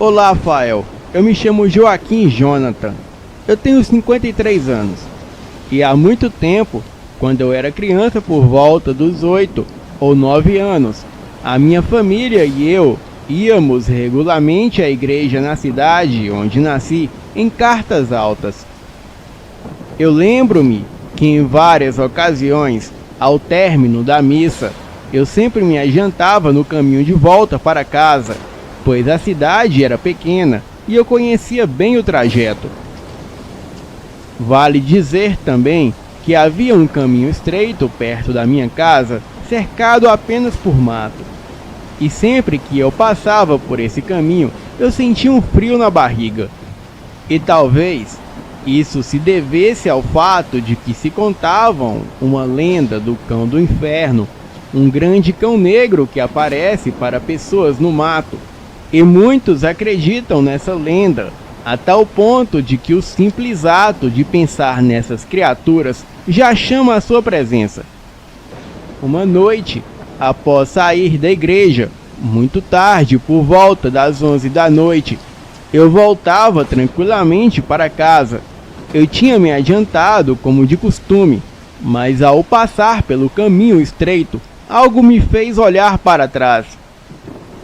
Olá, Rafael. Eu me chamo Joaquim Jonathan. Eu tenho 53 anos. E há muito tempo, quando eu era criança por volta dos 8 ou 9 anos, a minha família e eu íamos regularmente à igreja na cidade onde nasci em Cartas Altas. Eu lembro-me que em várias ocasiões, ao término da missa, eu sempre me adiantava no caminho de volta para casa, pois a cidade era pequena e eu conhecia bem o trajeto. Vale dizer também que havia um caminho estreito perto da minha casa, cercado apenas por mato. E sempre que eu passava por esse caminho, eu sentia um frio na barriga. E talvez isso se devesse ao fato de que se contavam uma lenda do cão do inferno, um grande cão negro que aparece para pessoas no mato. E muitos acreditam nessa lenda, a tal ponto de que o simples ato de pensar nessas criaturas já chama a sua presença. Uma noite, após sair da igreja, muito tarde, por volta das 11 da noite, eu voltava tranquilamente para casa. Eu tinha me adiantado como de costume, mas ao passar pelo caminho estreito, algo me fez olhar para trás.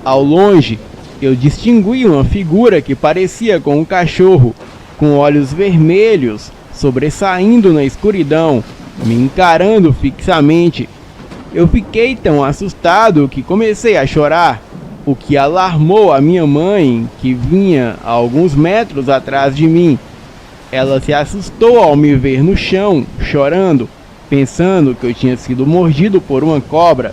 Ao longe, eu distingui uma figura que parecia com um cachorro, com olhos vermelhos, sobressaindo na escuridão, me encarando fixamente. Eu fiquei tão assustado que comecei a chorar, o que alarmou a minha mãe, que vinha a alguns metros atrás de mim. Ela se assustou ao me ver no chão, chorando, pensando que eu tinha sido mordido por uma cobra.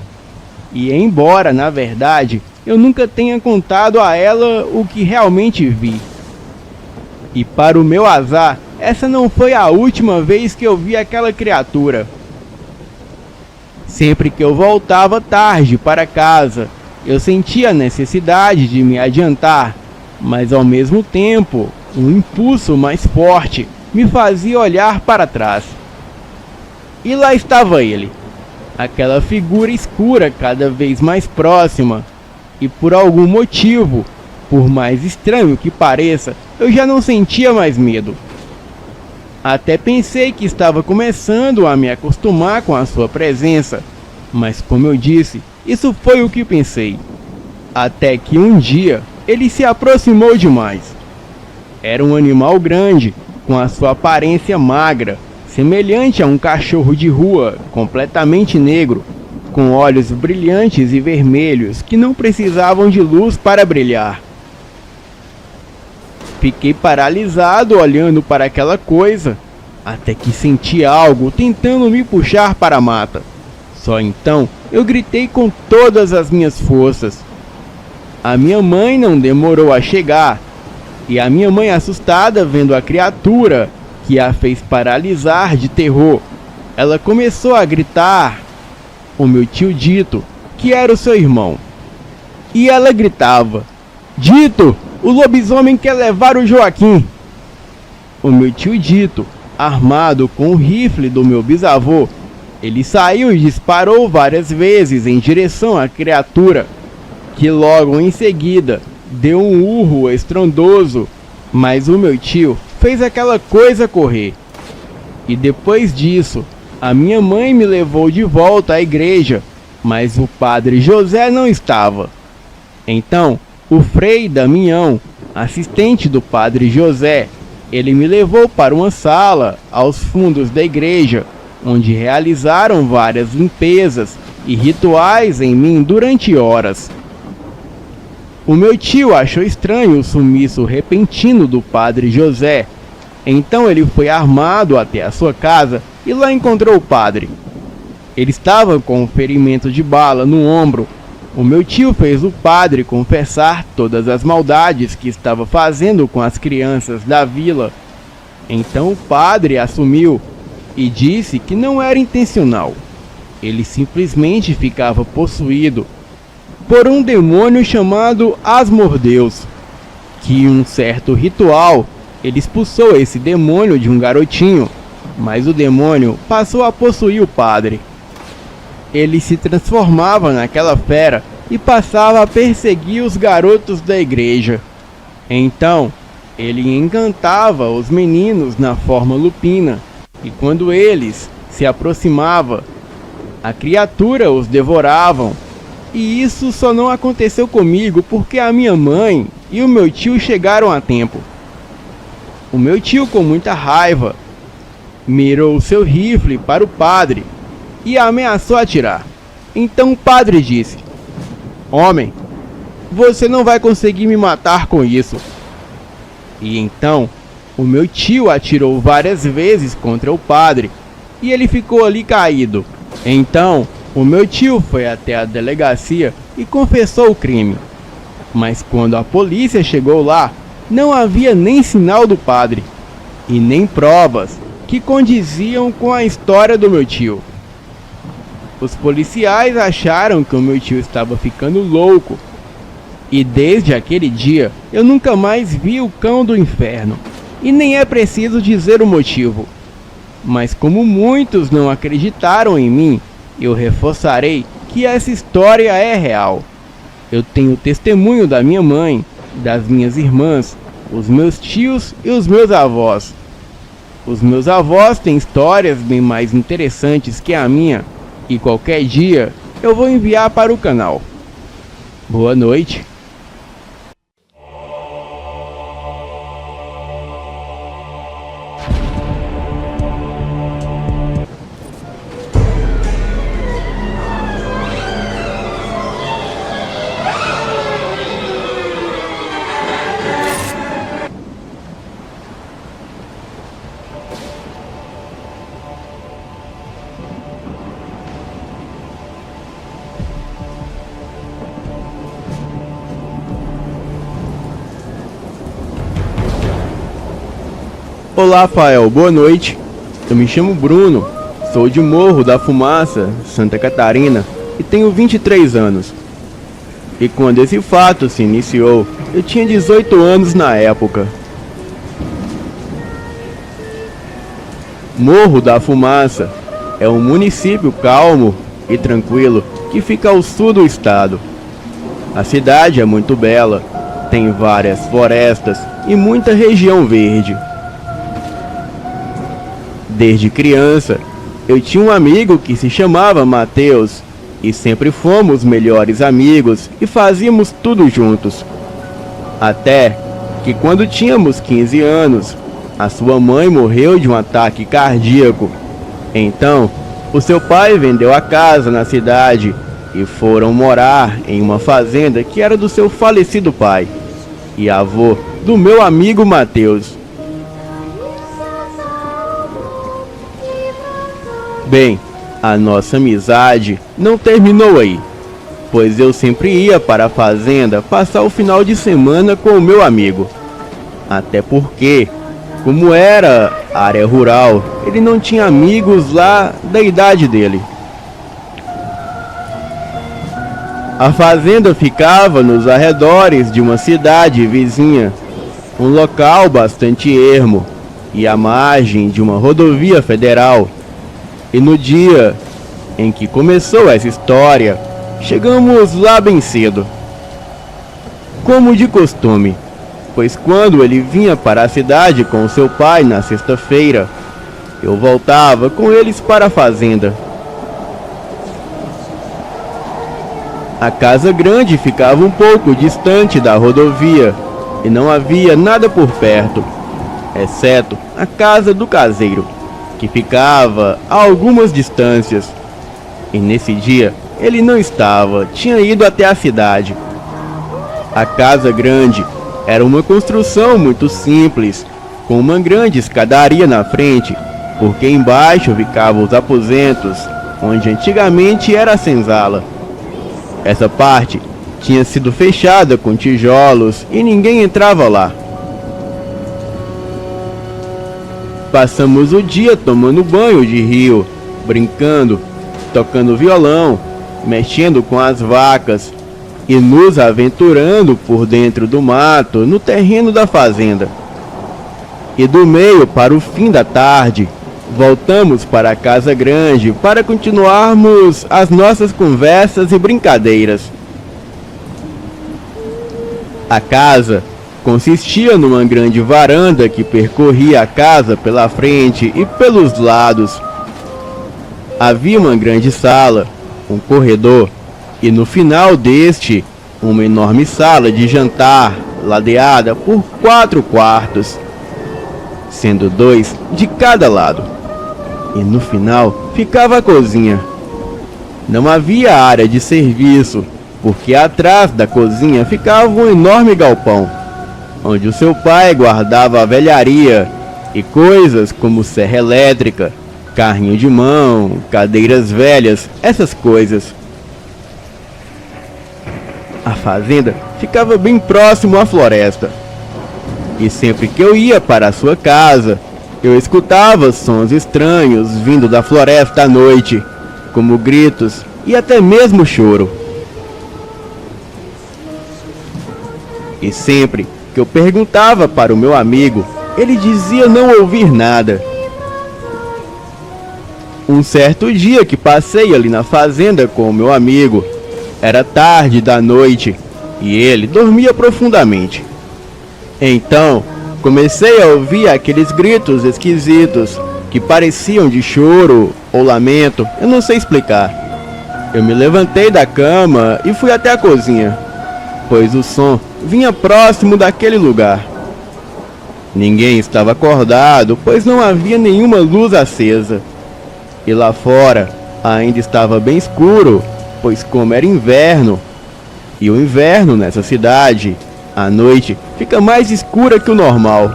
E embora, na verdade, eu nunca tenha contado a ela o que realmente vi. E para o meu azar, essa não foi a última vez que eu vi aquela criatura. Sempre que eu voltava tarde para casa, eu sentia a necessidade de me adiantar, mas ao mesmo tempo, um impulso mais forte me fazia olhar para trás. E lá estava ele, aquela figura escura cada vez mais próxima, e por algum motivo, por mais estranho que pareça, eu já não sentia mais medo. Até pensei que estava começando a me acostumar com a sua presença, mas como eu disse, isso foi o que pensei. Até que um dia, ele se aproximou demais. Era um animal grande, com a sua aparência magra, semelhante a um cachorro de rua, completamente negro, com olhos brilhantes e vermelhos que não precisavam de luz para brilhar. Fiquei paralisado olhando para aquela coisa, até que senti algo tentando me puxar para a mata. Só então eu gritei com todas as minhas forças. A minha mãe não demorou a chegar, e a minha mãe, assustada vendo a criatura que a fez paralisar de terror, ela começou a gritar o meu tio Dito, que era o seu irmão. E ela gritava: "Dito, o lobisomem quer levar o Joaquim!" O meu tio Dito, armado com o rifle do meu bisavô, ele saiu e disparou várias vezes em direção à criatura, que logo em seguida deu um urro estrondoso, mas o meu tio fez aquela coisa correr. E depois disso, a minha mãe me levou de volta à igreja, mas o padre José não estava. Então, o Frei Damião, assistente do padre José, ele me levou para uma sala aos fundos da igreja, onde realizaram várias limpezas e rituais em mim durante horas. O meu tio achou estranho o sumiço repentino do padre José, então ele foi armado até a sua casa e lá encontrou o padre. Ele estava com um ferimento de bala no ombro. O meu tio fez o padre confessar todas as maldades que estava fazendo com as crianças da vila. Então o padre assumiu e disse que não era intencional. Ele simplesmente ficava possuído por um demônio chamado Asmodeus, que em um certo ritual ele expulsou esse demônio de um garotinho, mas o demônio passou a possuir o padre. Ele se transformava naquela fera e passava a perseguir os garotos da igreja. Então, ele encantava os meninos na forma lupina, e quando eles se aproximavam, a criatura os devoravam. E isso só não aconteceu comigo porque a minha mãe e o meu tio chegaram a tempo. O meu tio, com muita raiva, mirou seu rifle para o padre e ameaçou atirar. Então o padre disse: "Homem, você não vai conseguir me matar com isso." E então o meu tio atirou várias vezes contra o padre e ele ficou ali caído. Então o meu tio foi até a delegacia e confessou o crime. Mas quando a polícia chegou lá, não havia nem sinal do padre e nem provas que condiziam com a história do meu tio. Os policiais acharam que o meu tio estava ficando louco. E desde aquele dia eu nunca mais vi o cão do inferno. E nem é preciso dizer o motivo. Mas como muitos não acreditaram em mim, eu reforçarei que essa história é real. Eu tenho testemunho da minha mãe, das minhas irmãs, os meus tios e os meus avós. Os meus avós têm histórias bem mais interessantes que a minha, e qualquer dia eu vou enviar para o canal. Boa noite. Olá, Rafael, boa noite. Eu me chamo Bruno, sou de Morro da Fumaça, Santa Catarina, e tenho 23 anos. E quando esse fato se iniciou, eu tinha 18 anos na época. Morro da Fumaça é um município calmo e tranquilo que fica ao sul do estado. A cidade é muito bela, tem várias florestas e muita região verde. Desde criança, eu tinha um amigo que se chamava Matheus e sempre fomos melhores amigos e fazíamos tudo juntos. Até que quando tínhamos 15 anos, a sua mãe morreu de um ataque cardíaco. Então, o seu pai vendeu a casa na cidade e foram morar em uma fazenda que era do seu falecido pai e avô do meu amigo Matheus. Bem, a nossa amizade não terminou aí, pois eu sempre ia para a fazenda passar o final de semana com o meu amigo. Até porque, como era área rural, ele não tinha amigos lá da idade dele. A fazenda ficava nos arredores de uma cidade vizinha, um local bastante ermo e à margem de uma rodovia federal. E no dia em que começou essa história, chegamos lá bem cedo, como de costume, pois quando ele vinha para a cidade com seu pai na sexta-feira, eu voltava com eles para a fazenda. A casa grande ficava um pouco distante da rodovia e não havia nada por perto, exceto a casa do caseiro, que ficava a algumas distâncias. E nesse dia ele não estava, tinha ido até a cidade. A casa grande era uma construção muito simples, com uma grande escadaria na frente, porque embaixo ficavam os aposentos, onde antigamente era a senzala. Essa parte tinha sido fechada com tijolos e ninguém entrava lá. Passamos o dia tomando banho de rio, brincando, tocando violão, mexendo com as vacas e nos aventurando por dentro do mato no terreno da fazenda. E do meio para o fim da tarde, voltamos para a casa grande para continuarmos as nossas conversas e brincadeiras. A casa consistia numa grande varanda que percorria a casa pela frente e pelos lados. Havia uma grande sala, um corredor e no final deste, uma enorme sala de jantar ladeada por 4 quartos, sendo 2 de cada lado. E no final ficava a cozinha. Não havia área de serviço, porque atrás da cozinha ficava um enorme galpão, onde o seu pai guardava a velharia e coisas como serra elétrica, carrinho de mão, cadeiras velhas, essas coisas. A fazenda ficava bem próximo à floresta, e sempre que eu ia para a sua casa, eu escutava sons estranhos vindo da floresta à noite, como gritos e até mesmo choro. E sempre que eu perguntava para o meu amigo, ele dizia não ouvir nada. Um certo dia que passei ali na fazenda com o meu amigo, era tarde da noite e ele dormia profundamente. Então, comecei a ouvir aqueles gritos esquisitos que pareciam de choro ou lamento, eu não sei explicar. Eu me levantei da cama e fui até a cozinha, pois o som vinha próximo daquele lugar. Ninguém estava acordado, pois não havia nenhuma luz acesa. E lá fora ainda estava bem escuro, pois como era inverno, e o inverno nessa cidade, à noite, fica mais escura que o normal.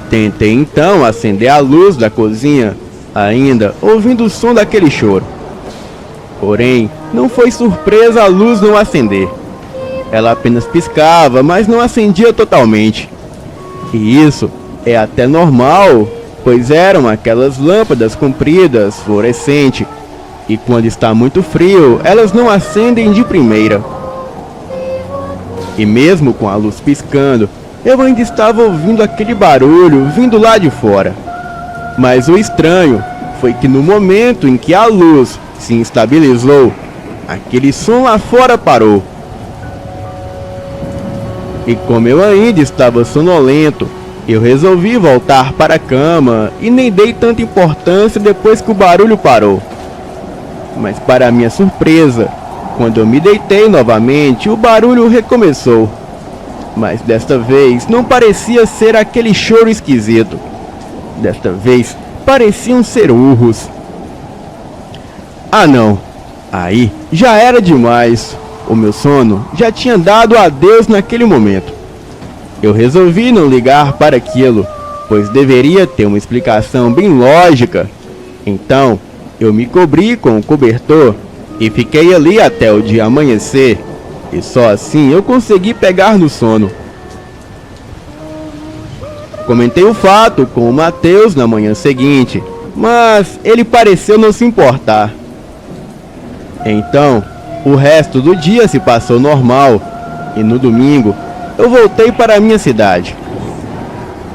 Tentei então acender a luz da cozinha, ainda ouvindo o som daquele choro. Porém, não foi surpresa a luz não acender. Ela apenas piscava, mas não acendia totalmente. E isso é até normal, pois eram aquelas lâmpadas compridas, fluorescentes, e quando está muito frio, elas não acendem de primeira. E mesmo com a luz piscando, eu ainda estava ouvindo aquele barulho vindo lá de fora. Mas o estranho foi que no momento em que a luz se estabilizou, aquele som lá fora parou. E como eu ainda estava sonolento, eu resolvi voltar para a cama e nem dei tanta importância depois que o barulho parou. Mas para minha surpresa, quando eu me deitei novamente, o barulho recomeçou. Mas desta vez não parecia ser aquele choro esquisito. Desta vez pareciam ser urros. Ah não, aí já era demais. O meu sono já tinha dado adeus naquele momento. Eu resolvi não ligar para aquilo, pois deveria ter uma explicação bem lógica. Então, eu me cobri com o cobertor e fiquei ali até o dia amanhecer, e só assim eu consegui pegar no sono. Comentei o fato com o Matheus na manhã seguinte, mas ele pareceu não se importar. Então, o resto do dia se passou normal, e no domingo eu voltei para a minha cidade.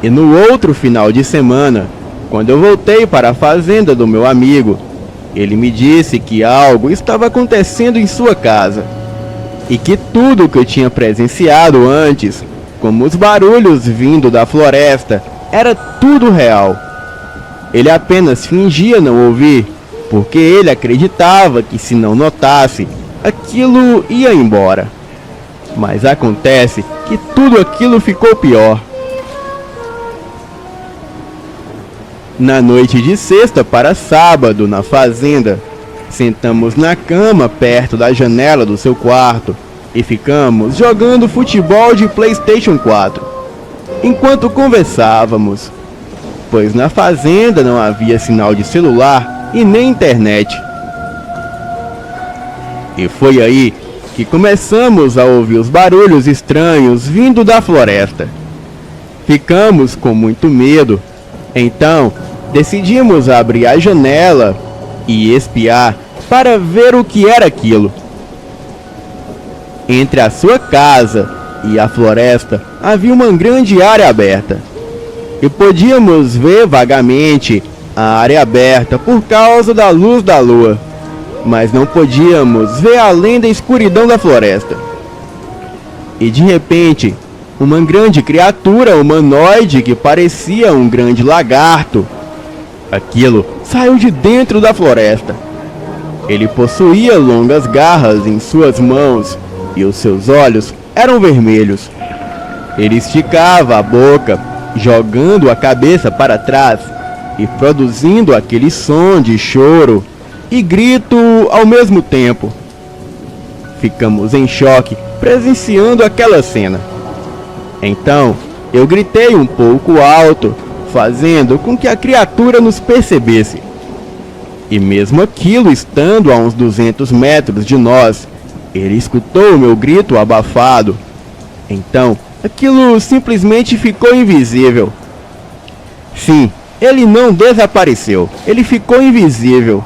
E no outro final de semana, quando eu voltei para a fazenda do meu amigo, ele me disse que algo estava acontecendo em sua casa, e que tudo que eu tinha presenciado antes, como os barulhos vindo da floresta, era tudo real. Ele apenas fingia não ouvir, porque ele acreditava que se não notasse, aquilo ia embora. Mas acontece que tudo aquilo ficou pior. Na noite de sexta para sábado, na fazenda, sentamos na cama perto da janela do seu quarto e ficamos jogando futebol de PlayStation 4, enquanto conversávamos, pois na fazenda não havia sinal de celular e nem internet. E foi aí que começamos a ouvir os barulhos estranhos vindo da floresta. Ficamos com muito medo, então decidimos abrir a janela e espiar para ver o que era aquilo. Entre a sua casa e a floresta havia uma grande área aberta, e podíamos ver vagamente a área aberta por causa da luz da lua, mas não podíamos ver além da escuridão da floresta. e de repente, uma grande criatura humanoide que parecia um grande lagarto. Aquilo saiu de dentro da floresta. Ele possuía longas garras em suas mãos e os seus olhos eram vermelhos. Ele esticava a boca, jogando a cabeça para trás e produzindo aquele som de choro e grito ao mesmo tempo. Ficamos em choque presenciando aquela cena. Então, eu gritei um pouco alto, fazendo com que a criatura nos percebesse. E mesmo aquilo estando a uns 200 metros de nós, ele escutou o meu grito abafado. Então, aquilo simplesmente ficou invisível. Sim, ele não desapareceu, ele ficou invisível,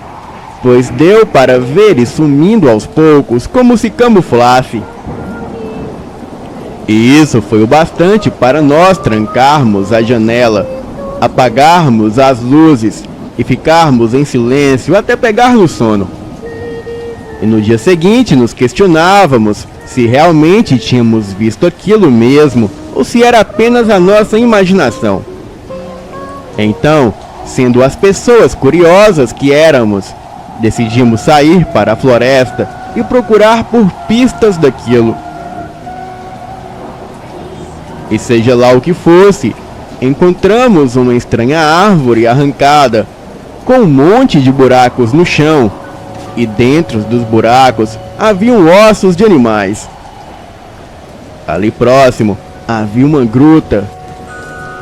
pois deu para ver ele sumindo aos poucos como se camuflasse. E isso foi o bastante para nós trancarmos a janela, apagarmos as luzes e ficarmos em silêncio até pegar no sono. E no dia seguinte nos questionávamos se realmente tínhamos visto aquilo mesmo ou se era apenas a nossa imaginação. Então, sendo as pessoas curiosas que éramos, decidimos sair para a floresta e procurar por pistas daquilo. E seja lá o que fosse, encontramos uma estranha árvore arrancada, com um monte de buracos no chão, e dentro dos buracos haviam ossos de animais. Ali próximo havia uma gruta,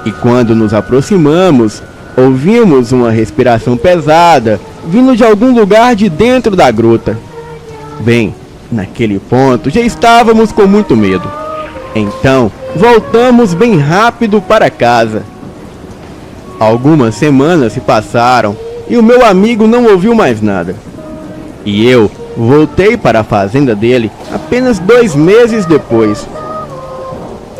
e quando nos aproximamos, ouvimos uma respiração pesada vindo de algum lugar de dentro da gruta. Bem, naquele ponto já estávamos com muito medo. Então, voltamos bem rápido para casa. Algumas semanas se passaram e o meu amigo não ouviu mais nada. E eu voltei para a fazenda dele apenas 2 meses depois.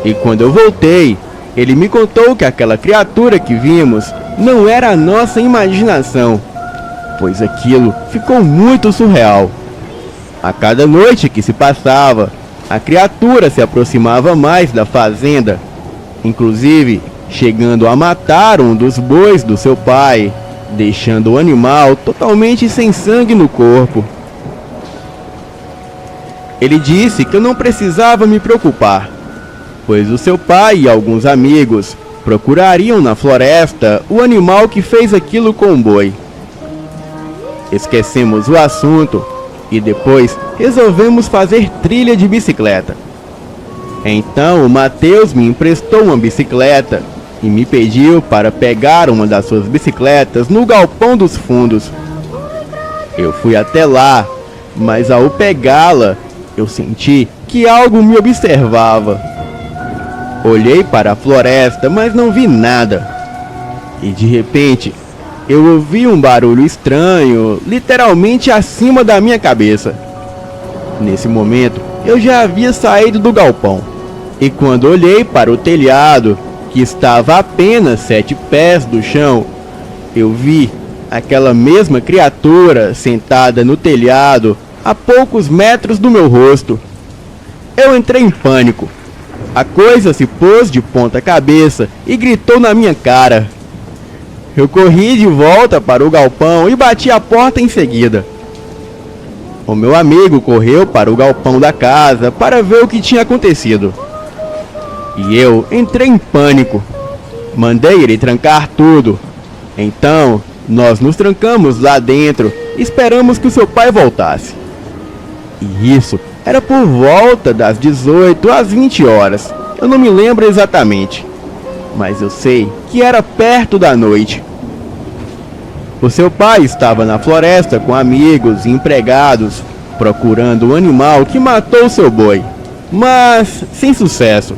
E quando eu voltei, ele me contou que aquela criatura que vimos não era a nossa imaginação, pois aquilo ficou muito surreal. A cada noite que se passava, a criatura se aproximava mais da fazenda, inclusive chegando a matar um dos bois do seu pai, deixando o animal totalmente sem sangue no corpo. Ele disse que eu não precisava me preocupar, pois o seu pai e alguns amigos procurariam na floresta o animal que fez aquilo com o boi. Esquecemos o assunto e depois resolvemos fazer trilha de bicicleta. Então o Matheus me emprestou uma bicicleta e me pediu para pegar uma das suas bicicletas no galpão dos fundos. Eu fui até lá, mas ao pegá-la, eu senti que algo me observava. Olhei para a floresta, mas não vi nada. E de repente, eu ouvi um barulho estranho, literalmente acima da minha cabeça. Nesse momento, eu já havia saído do galpão. E quando olhei para o telhado, que estava a apenas 7 pés do chão, eu vi aquela mesma criatura sentada no telhado, a poucos metros do meu rosto. Eu entrei em pânico. A coisa se pôs de ponta cabeça e gritou na minha cara. Eu corri de volta para o galpão e bati a porta em seguida. O meu amigo correu para o galpão da casa para ver o que tinha acontecido. E eu entrei em pânico. Mandei ele trancar tudo. Então, nós nos trancamos lá dentro e esperamos que o seu pai voltasse. E isso era por volta das 18 às 20 horas. Eu não me lembro exatamente, mas eu sei que era perto da noite. O seu pai estava na floresta com amigos e empregados, procurando o animal que matou seu boi, mas sem sucesso.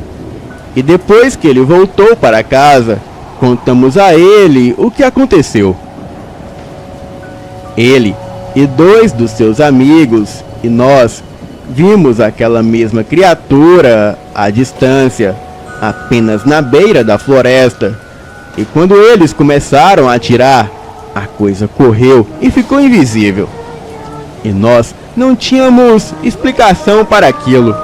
E depois que ele voltou para casa, contamos a ele o que aconteceu. Ele e 2 dos seus amigos e nós vimos aquela mesma criatura à distância, apenas na beira da floresta. E quando eles começaram a atirar, a coisa correu e ficou invisível. E nós não tínhamos explicação para aquilo.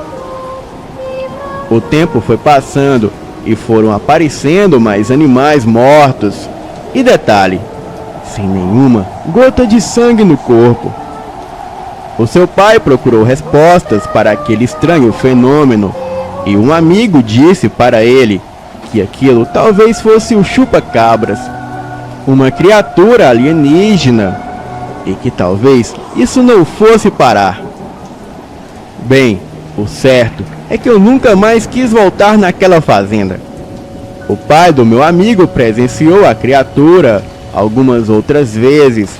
O tempo foi passando e foram aparecendo mais animais mortos. E detalhe, sem nenhuma gota de sangue no corpo. O seu pai procurou respostas para aquele estranho fenômeno e um amigo disse para ele que aquilo talvez fosse o chupa-cabras, uma criatura alienígena, e que talvez isso não fosse parar. Bem, o certo é que eu nunca mais quis voltar naquela fazenda. O pai do meu amigo presenciou a criatura algumas outras vezes,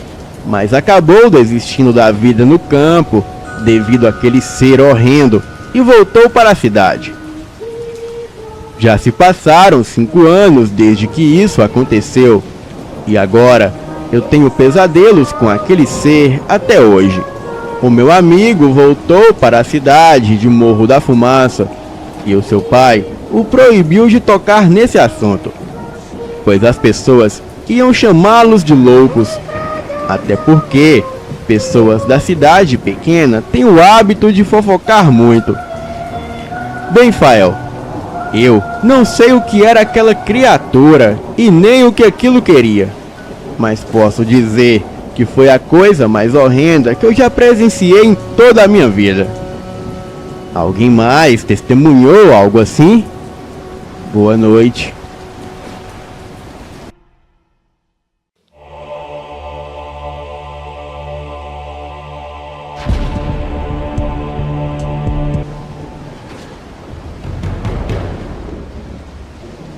mas acabou desistindo da vida no campo devido àquele ser horrendo e voltou para a cidade. Já se passaram 5 anos desde que isso aconteceu, e agora eu tenho pesadelos com aquele ser até hoje. O meu amigo voltou para a cidade de Morro da Fumaça e o seu pai o proibiu de tocar nesse assunto, pois as pessoas iam chamá-los de loucos, até porque pessoas da cidade pequena têm o hábito de fofocar muito. Bem, Fael, eu não sei o que era aquela criatura e nem o que aquilo queria, mas posso dizer que foi a coisa mais horrenda que eu já presenciei em toda a minha vida. Alguém mais testemunhou algo assim? Boa noite.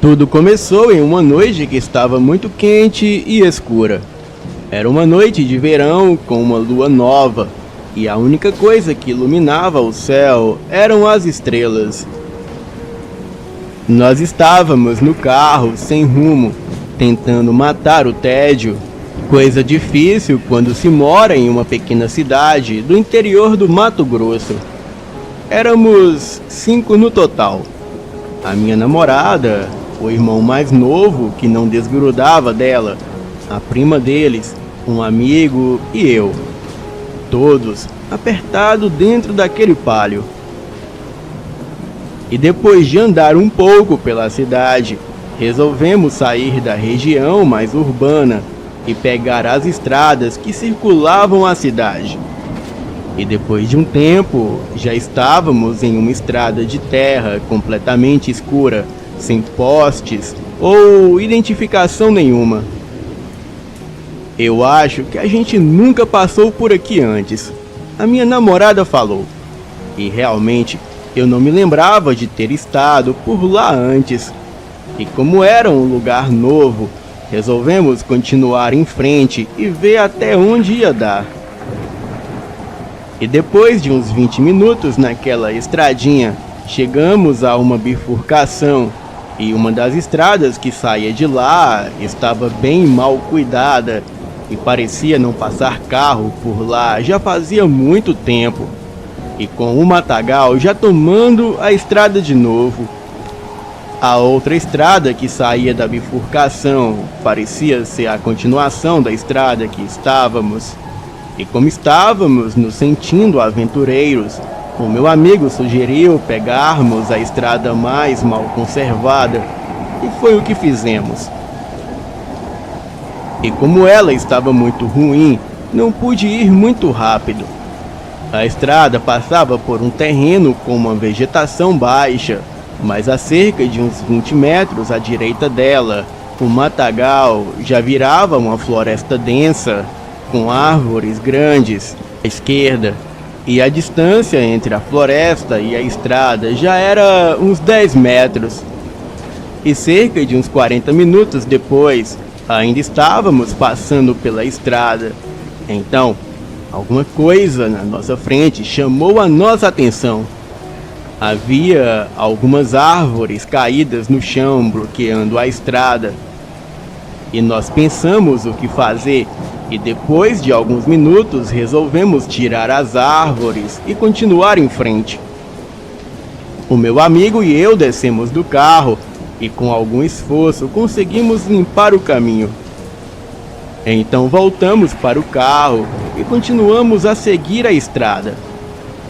Tudo começou em uma noite que estava muito quente e escura. Era uma noite de verão com uma lua nova, e a única coisa que iluminava o céu eram as estrelas. Nós estávamos no carro, sem rumo, tentando matar o tédio, coisa difícil quando se mora em uma pequena cidade do interior do Mato Grosso. Éramos 5 no total. A minha namorada, o irmão mais novo que não desgrudava dela, a prima deles, um amigo e eu. Todos apertados dentro daquele palio. E depois de andar um pouco pela cidade, resolvemos sair da região mais urbana e pegar as estradas que circulavam a cidade. E depois de um tempo, já estávamos em uma estrada de terra completamente escura, sem postes ou identificação nenhuma. Eu acho que a gente nunca passou por aqui antes, a minha namorada falou. E realmente eu não me lembrava de ter estado por lá antes. E como era um lugar novo, resolvemos continuar em frente e ver até onde ia dar. E depois de uns 20 minutos naquela estradinha, chegamos a uma bifurcação. E uma das estradas que saía de lá estava bem mal cuidada e parecia não passar carro por lá já fazia muito tempo. E com o matagal já tomando a estrada de novo. A outra estrada que saía da bifurcação parecia ser a continuação da estrada que estávamos. E como estávamos nos sentindo aventureiros, o meu amigo sugeriu pegarmos a estrada mais mal conservada, e foi o que fizemos. E como ela estava muito ruim, não pude ir muito rápido. A estrada passava por um terreno com uma vegetação baixa, mas a cerca de uns 20 metros à direita dela, o matagal já virava uma floresta densa, com árvores grandes à esquerda. E a distância entre a floresta e a estrada já era uns 10 metros. E cerca de uns 40 minutos depois, ainda estávamos passando pela estrada. Então, alguma coisa na nossa frente chamou a nossa atenção. Havia algumas árvores caídas no chão bloqueando a estrada. E nós pensamos o que fazer. E depois de alguns minutos resolvemos tirar as árvores e continuar em frente. O meu amigo e eu descemos do carro e com algum esforço conseguimos limpar o caminho. Então voltamos para o carro e continuamos a seguir a estrada.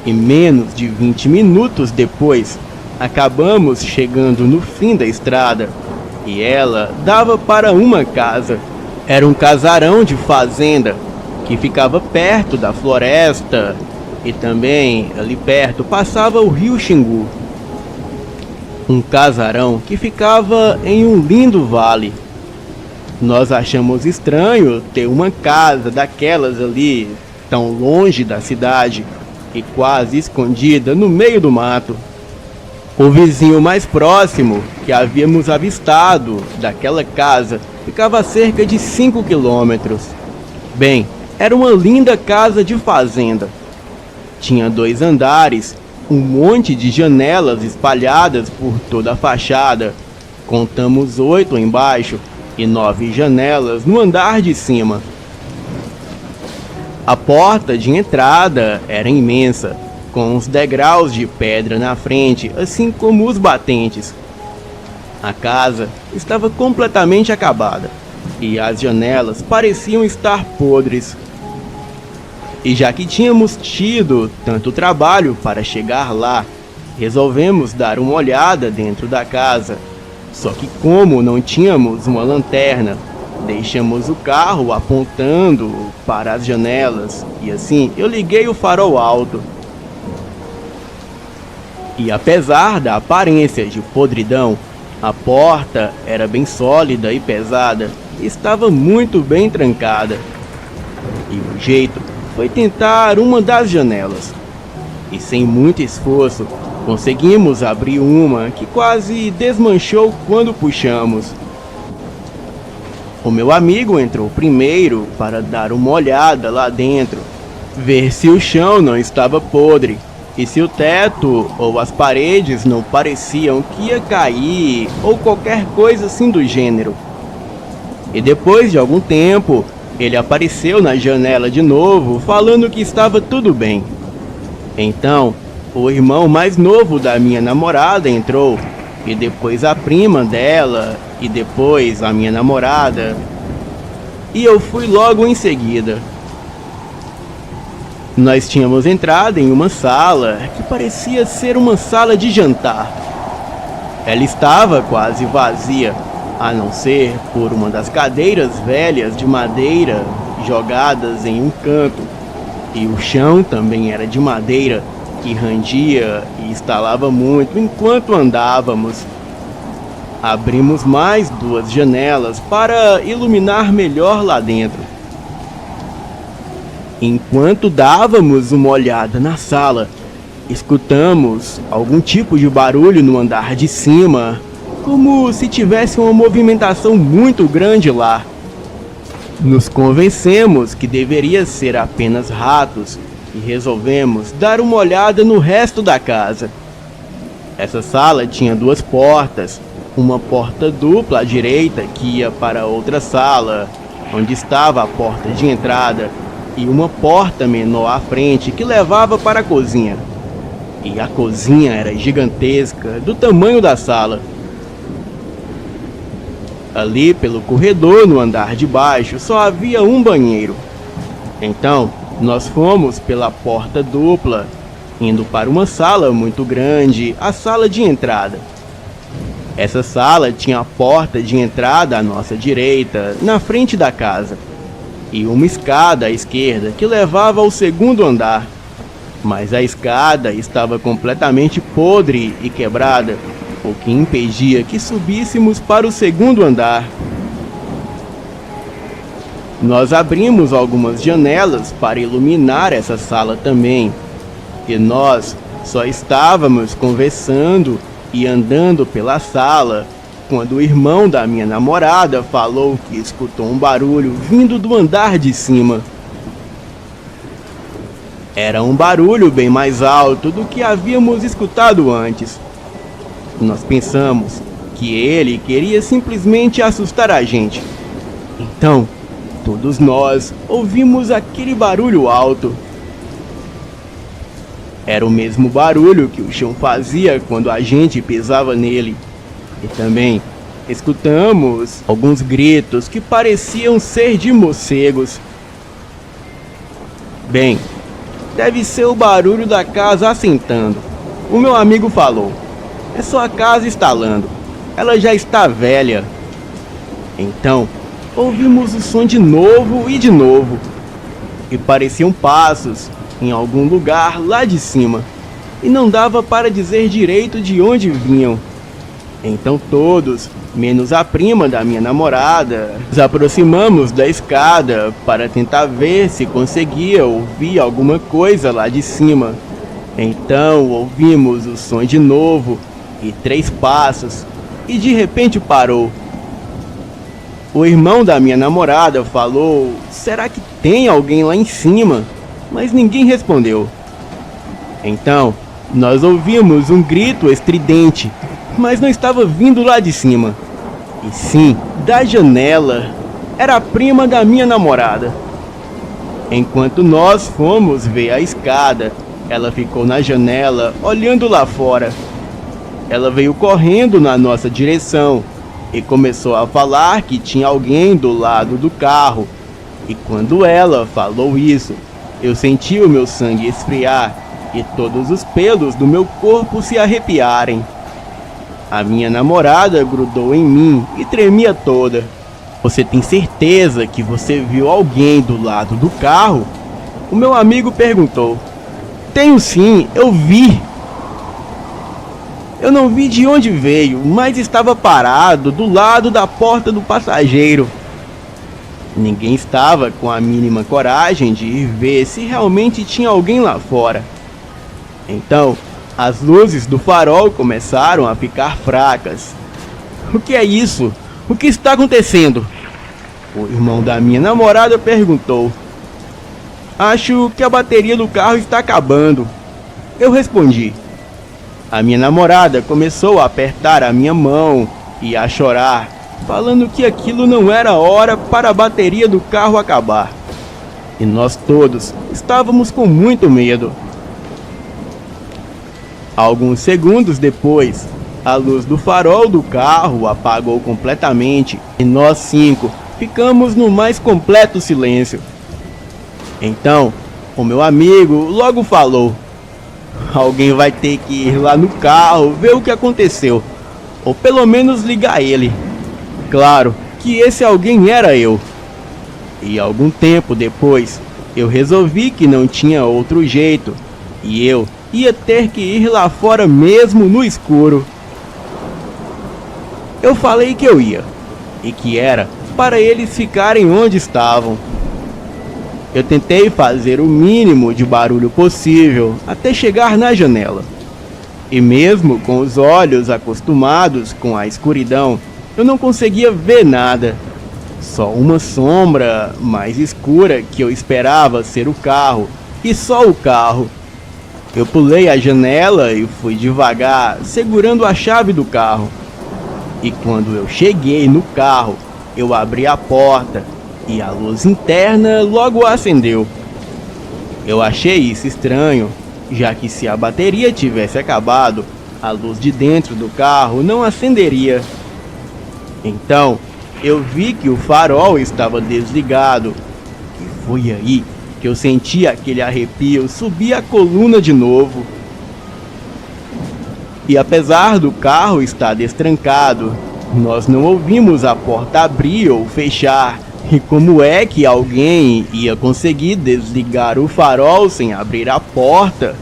E menos de 20 minutos depois, Acabamos chegando no fim da estrada e ela dava para uma casa. Era um casarão de fazenda que ficava perto da floresta e também ali perto passava o rio Xingu. Um casarão que ficava em um lindo vale. Nós achamos estranho ter uma casa daquelas ali, tão longe da cidade e quase escondida no meio do mato. O vizinho mais próximo que havíamos avistado daquela casa ficava a cerca de 5 quilômetros. Bem, era uma linda casa de fazenda. Tinha 2 andares, um monte de janelas espalhadas por toda a fachada. Contamos 8 embaixo e 9 janelas no andar de cima. A porta de entrada era imensa, com os degraus de pedra na frente, assim como os batentes. A casa estava completamente acabada e as janelas pareciam estar podres. E já que tínhamos tido tanto trabalho para chegar lá, resolvemos dar uma olhada dentro da casa. Só que como não tínhamos uma lanterna, deixamos o carro apontando para as janelas e assim eu liguei o farol alto. E apesar da aparência de podridão, a porta era bem sólida e pesada e estava muito bem trancada. E o jeito foi tentar uma das janelas. E sem muito esforço, conseguimos abrir uma que quase desmanchou quando puxamos. O meu amigo entrou primeiro para dar uma olhada lá dentro, ver se o chão não estava podre e se o teto ou as paredes não pareciam que ia cair ou qualquer coisa assim do gênero. E depois de algum tempo, ele apareceu na janela de novo, falando que estava tudo bem. Então, o irmão mais novo da minha namorada entrou, e depois a prima dela, e depois a minha namorada. E eu fui logo em seguida. Nós tínhamos entrado em uma sala que parecia ser uma sala de jantar. Ela estava quase vazia, a não ser por uma das cadeiras velhas de madeira jogadas em um canto. E o chão também era de madeira, que rangia e estalava muito enquanto andávamos. Abrimos mais 2 janelas para iluminar melhor lá dentro. Enquanto dávamos uma olhada na sala, escutamos algum tipo de barulho no andar de cima, como se tivesse uma movimentação muito grande lá. Nos convencemos que deveria ser apenas ratos e resolvemos dar uma olhada no resto da casa. Essa sala tinha 2 portas, uma porta dupla à direita que ia para outra sala, onde estava a porta de entrada, e uma porta menor à frente que levava para a cozinha. E a cozinha era gigantesca, do tamanho da sala. Ali pelo corredor, no andar de baixo, só havia um banheiro. Então, nós fomos pela porta dupla, indo para uma sala muito grande, a sala de entrada. Essa sala tinha a porta de entrada à nossa direita, na frente da casa, e uma escada à esquerda que levava ao segundo andar. Mas a escada estava completamente podre e quebrada, o que impedia que subíssemos para o segundo andar. Nós abrimos algumas janelas para iluminar essa sala também, e nós só estávamos conversando e andando pela sala quando o irmão da minha namorada falou que escutou um barulho vindo do andar de cima. Era um barulho bem mais alto do que havíamos escutado antes. Nós pensamos que ele queria simplesmente assustar a gente. Então, todos nós ouvimos aquele barulho alto. Era o mesmo barulho que o chão fazia quando a gente pisava nele. E também escutamos alguns gritos que pareciam ser de morcegos. Bem, deve ser o barulho da casa assentando, o meu amigo falou. É só a casa instalando. Ela já está velha. Então, ouvimos o som de novo e de novo. E pareciam passos em algum lugar lá de cima. E não dava para dizer direito de onde vinham. Então todos, menos a prima da minha namorada, nos aproximamos da escada para tentar ver se conseguia ouvir alguma coisa lá de cima. Então ouvimos o som de novo e 3 passos e de repente parou. O irmão da minha namorada falou: "Será que tem alguém lá em cima?" Mas ninguém respondeu. Então nós ouvimos um grito estridente, mas não estava vindo lá de cima, e sim da janela. Era a prima da minha namorada. Enquanto nós fomos ver a escada, ela ficou na janela olhando lá fora. Ela veio correndo na nossa direção e começou a falar que tinha alguém do lado do carro. E quando ela falou isso, eu senti o meu sangue esfriar e todos os pelos do meu corpo se arrepiarem. A minha namorada grudou em mim e tremia toda. "Você tem certeza que você viu alguém do lado do carro?" O meu amigo perguntou. "Tenho sim, eu vi." Eu não vi de onde veio, mas estava parado do lado da porta do passageiro. Ninguém estava com a mínima coragem de ir ver se realmente tinha alguém lá fora. Então, as luzes do farol começaram a ficar fracas. "O que é isso? O que está acontecendo?" O irmão da minha namorada perguntou. "Acho que a bateria do carro está acabando." Eu respondi. A minha namorada começou a apertar a minha mão e a chorar, falando que aquilo não era hora para a bateria do carro acabar. E nós todos estávamos com muito medo. Alguns segundos depois, a luz do farol do carro apagou completamente e nós 5 ficamos no mais completo silêncio. Então, o meu amigo logo falou: "Alguém vai ter que ir lá no carro ver o que aconteceu, ou pelo menos ligar ele." Claro que esse alguém era eu. E algum tempo depois, eu resolvi que não tinha outro jeito, e eu ia ter que ir lá fora mesmo no escuro. Eu falei que eu ia, e que era para eles ficarem onde estavam. Eu tentei fazer o mínimo de barulho possível até chegar na janela. E mesmo com os olhos acostumados com a escuridão, eu não conseguia ver nada. Só uma sombra mais escura que eu esperava ser o carro, e só o carro. Eu pulei a janela e fui devagar, segurando a chave do carro. E quando eu cheguei no carro, eu abri a porta e a luz interna logo acendeu. Eu achei isso estranho, já que se a bateria tivesse acabado, a luz de dentro do carro não acenderia. Então, eu vi que o farol estava desligado, e foi aí que eu senti aquele arrepio subir a coluna de novo. E apesar do carro estar destrancado, nós não ouvimos a porta abrir ou fechar. E como é que alguém ia conseguir desligar o farol sem abrir a porta?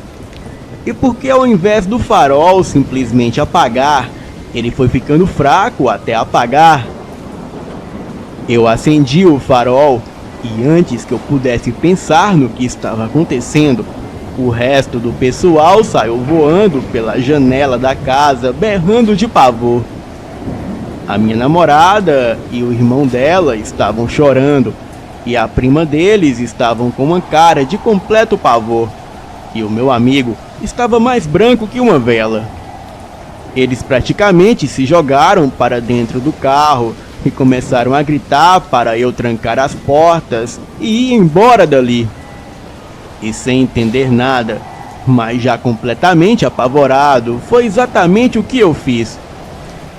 E por que ao invés do farol simplesmente apagar, ele foi ficando fraco até apagar? Eu acendi o farol e antes que eu pudesse pensar no que estava acontecendo, o resto do pessoal saiu voando pela janela da casa, berrando de pavor. A minha namorada e o irmão dela estavam chorando, e a prima deles estavam com uma cara de completo pavor, e o meu amigo estava mais branco que uma vela. Eles praticamente se jogaram para dentro do carro e começaram a gritar para eu trancar as portas e ir embora dali. E sem entender nada, mas já completamente apavorado, foi exatamente o que eu fiz.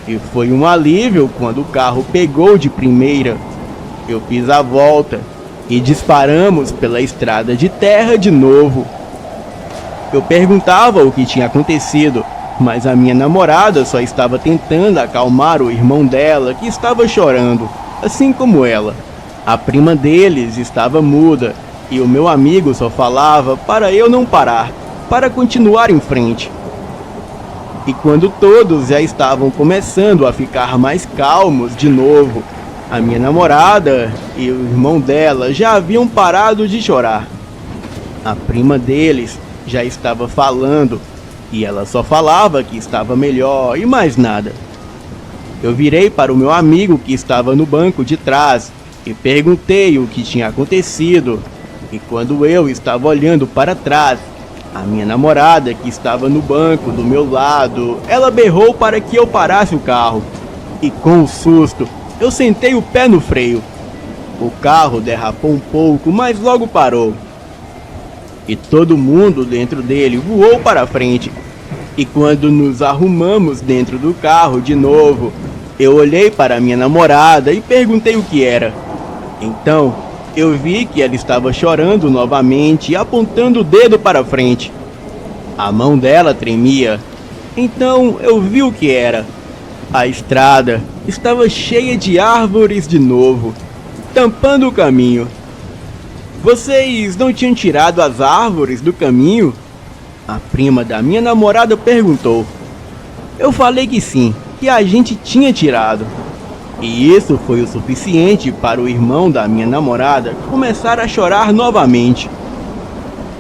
E foi um alívio quando o carro pegou de primeira. Eu fiz a volta e disparamos pela estrada de terra de novo. Eu perguntava o que tinha acontecido mas a minha namorada só estava tentando acalmar o irmão dela, que estava chorando, assim como ela. A prima deles estava muda e o meu amigo só falava para eu não parar, para continuar em frente. E quando todos já estavam começando a ficar mais calmos de novo, a minha namorada e o irmão dela já haviam parado de chorar. A prima deles já estava falando e ela só falava que estava melhor e mais nada. Eu virei para o meu amigo que estava no banco de trás e perguntei o que tinha acontecido. E quando eu estava olhando para trás, a minha namorada, que estava no banco do meu lado, ela berrou para que eu parasse o carro. E com um susto, eu sentei o pé no freio. O carro derrapou um pouco, mas logo parou. E todo mundo dentro dele voou para frente. E quando nos arrumamos dentro do carro de novo, eu olhei para minha namorada e perguntei o que era. Então, eu vi que ela estava chorando novamente e apontando o dedo para frente. A mão dela tremia. Então eu vi o que era. A estrada estava cheia de árvores de novo, tampando o caminho. Vocês não tinham tirado as árvores do caminho? A prima da minha namorada perguntou. Eu falei que sim, que a gente tinha tirado. E isso foi o suficiente para o irmão da minha namorada começar a chorar novamente.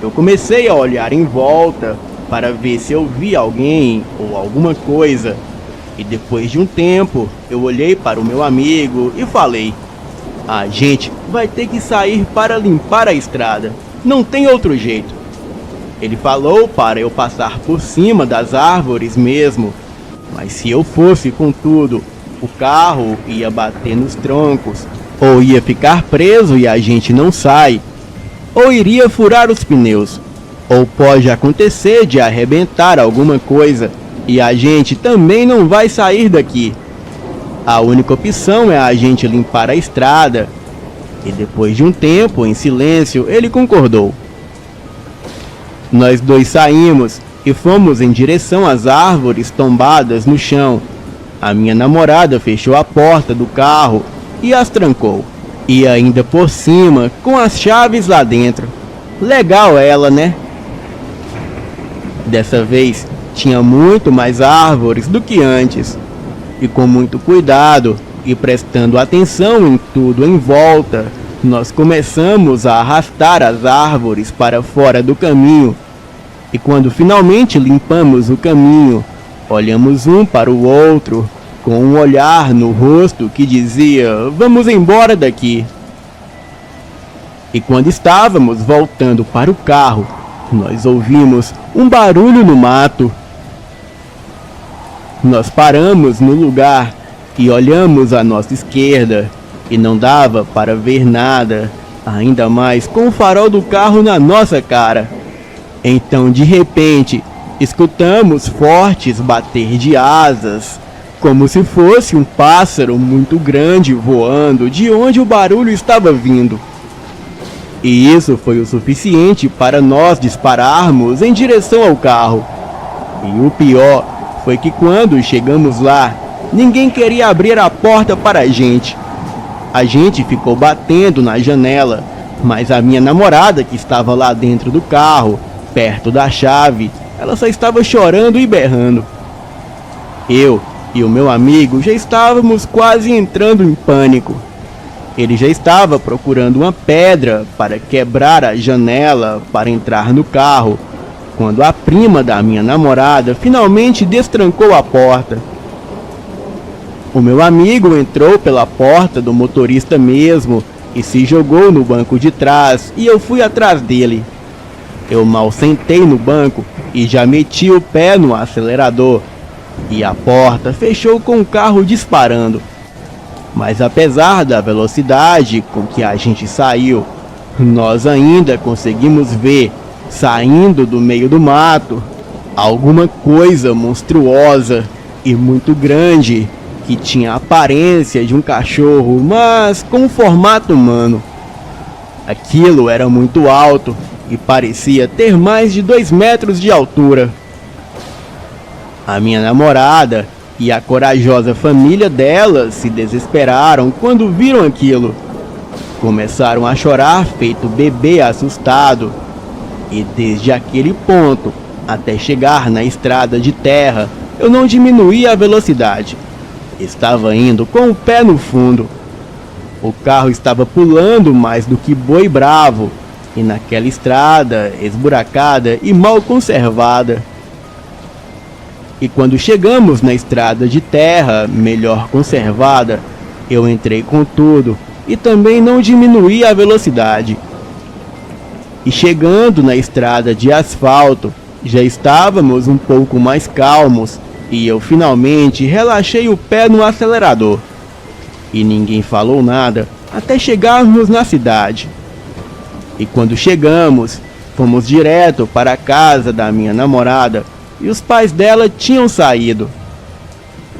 Eu comecei a olhar em volta para ver se eu via alguém ou alguma coisa. E depois de um tempo, eu olhei para o meu amigo e falei: a gente vai ter que sair para limpar a estrada. Não tem outro jeito. Ele falou para eu passar por cima das árvores mesmo. Mas se eu fosse com tudo, o carro ia bater nos troncos, ou ia ficar preso e a gente não sai, ou iria furar os pneus, ou pode acontecer de arrebentar alguma coisa e a gente também não vai sair daqui. A única opção é a gente limpar a estrada. E depois de um tempo, em silêncio, ele concordou. Nós dois saímos e fomos em direção às árvores tombadas no chão. A minha namorada fechou a porta do carro e as trancou. E ainda por cima, com as chaves lá dentro. Legal ela, né? Dessa vez, tinha muito mais árvores do que antes. E com muito cuidado e prestando atenção em tudo em volta, nós começamos a arrastar as árvores para fora do caminho. E quando finalmente limpamos o caminho, olhamos um para o outro, com um olhar no rosto que dizia: vamos embora daqui. E quando estávamos voltando para o carro, nós ouvimos um barulho no mato. Nós paramos no lugar e olhamos à nossa esquerda, e não dava para ver nada, ainda mais com o farol do carro na nossa cara. Então, de repente, escutamos fortes bater de asas, como se fosse um pássaro muito grande voando de onde o barulho estava vindo. E isso foi o suficiente para nós dispararmos em direção ao carro. E o pior foi que quando chegamos lá, ninguém queria abrir a porta para a gente. A gente ficou batendo na janela, mas a minha namorada, que estava lá dentro do carro, perto da chave, ela só estava chorando e berrando. Eu e o meu amigo já estávamos quase entrando em pânico. Ele já estava procurando uma pedra para quebrar a janela para entrar no carro, quando a prima da minha namorada finalmente destrancou a porta. O meu amigo entrou pela porta do motorista mesmo e se jogou no banco de trás, e eu fui atrás dele. Eu mal sentei no banco e já meti o pé no acelerador, e a porta fechou com o carro disparando. Mas apesar da velocidade com que a gente saiu, nós ainda conseguimos ver, saindo do meio do mato, alguma coisa monstruosa e muito grande, que tinha a aparência de um cachorro, mas com um formato humano. Aquilo era muito alto e parecia ter mais de 2 metros de altura. A minha namorada e a corajosa família dela se desesperaram quando viram aquilo. Começaram a chorar feito bebê assustado. E desde aquele ponto até chegar na estrada de terra, eu não diminuí a velocidade. Estava indo com o pé no fundo. O carro estava pulando mais do que boi bravo, e naquela estrada esburacada e mal conservada. E quando chegamos na estrada de terra melhor conservada, eu entrei com tudo e também não diminuí a velocidade. E chegando na estrada de asfalto, já estávamos um pouco mais calmos e eu finalmente relaxei o pé no acelerador. E ninguém falou nada até chegarmos na cidade. E quando chegamos, fomos direto para a casa da minha namorada e os pais dela tinham saído.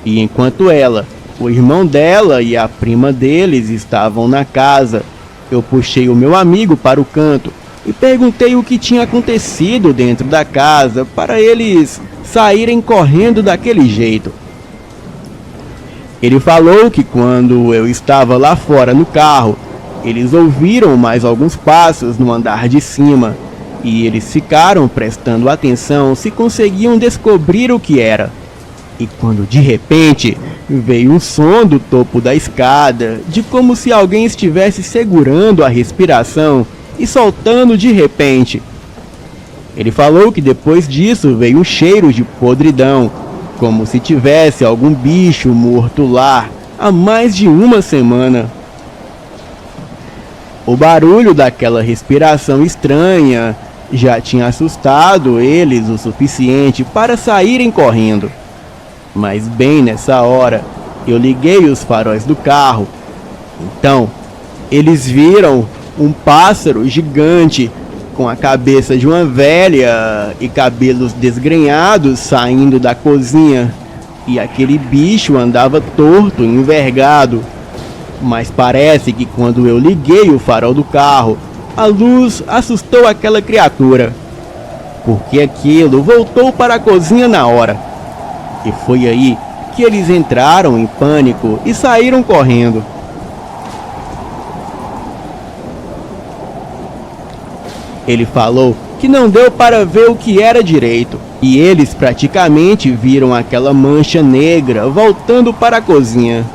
E enquanto ela, o irmão dela e a prima deles estavam na casa, eu puxei o meu amigo para o canto e perguntei o que tinha acontecido dentro da casa para eles saírem correndo daquele jeito. Ele falou que quando eu estava lá fora no carro, eles ouviram mais alguns passos no andar de cima e eles ficaram prestando atenção se conseguiam descobrir o que era. E quando de repente veio um som do topo da escada, de como se alguém estivesse segurando a respiração e soltando de repente. Ele falou que depois disso veio um cheiro de podridão, como se tivesse algum bicho morto lá há mais de uma semana. O barulho daquela respiração estranha já tinha assustado eles o suficiente para saírem correndo. Mas bem nessa hora, eu liguei os faróis do carro. Então, eles viram um pássaro gigante com a cabeça de uma velha e cabelos desgrenhados saindo da cozinha. E aquele bicho andava torto e envergado. Mas parece que quando eu liguei o farol do carro, a luz assustou aquela criatura, porque aquilo voltou para a cozinha na hora. E foi aí que eles entraram em pânico e saíram correndo. Ele falou que não deu para ver o que era direito, e eles praticamente viram aquela mancha negra voltando para a cozinha.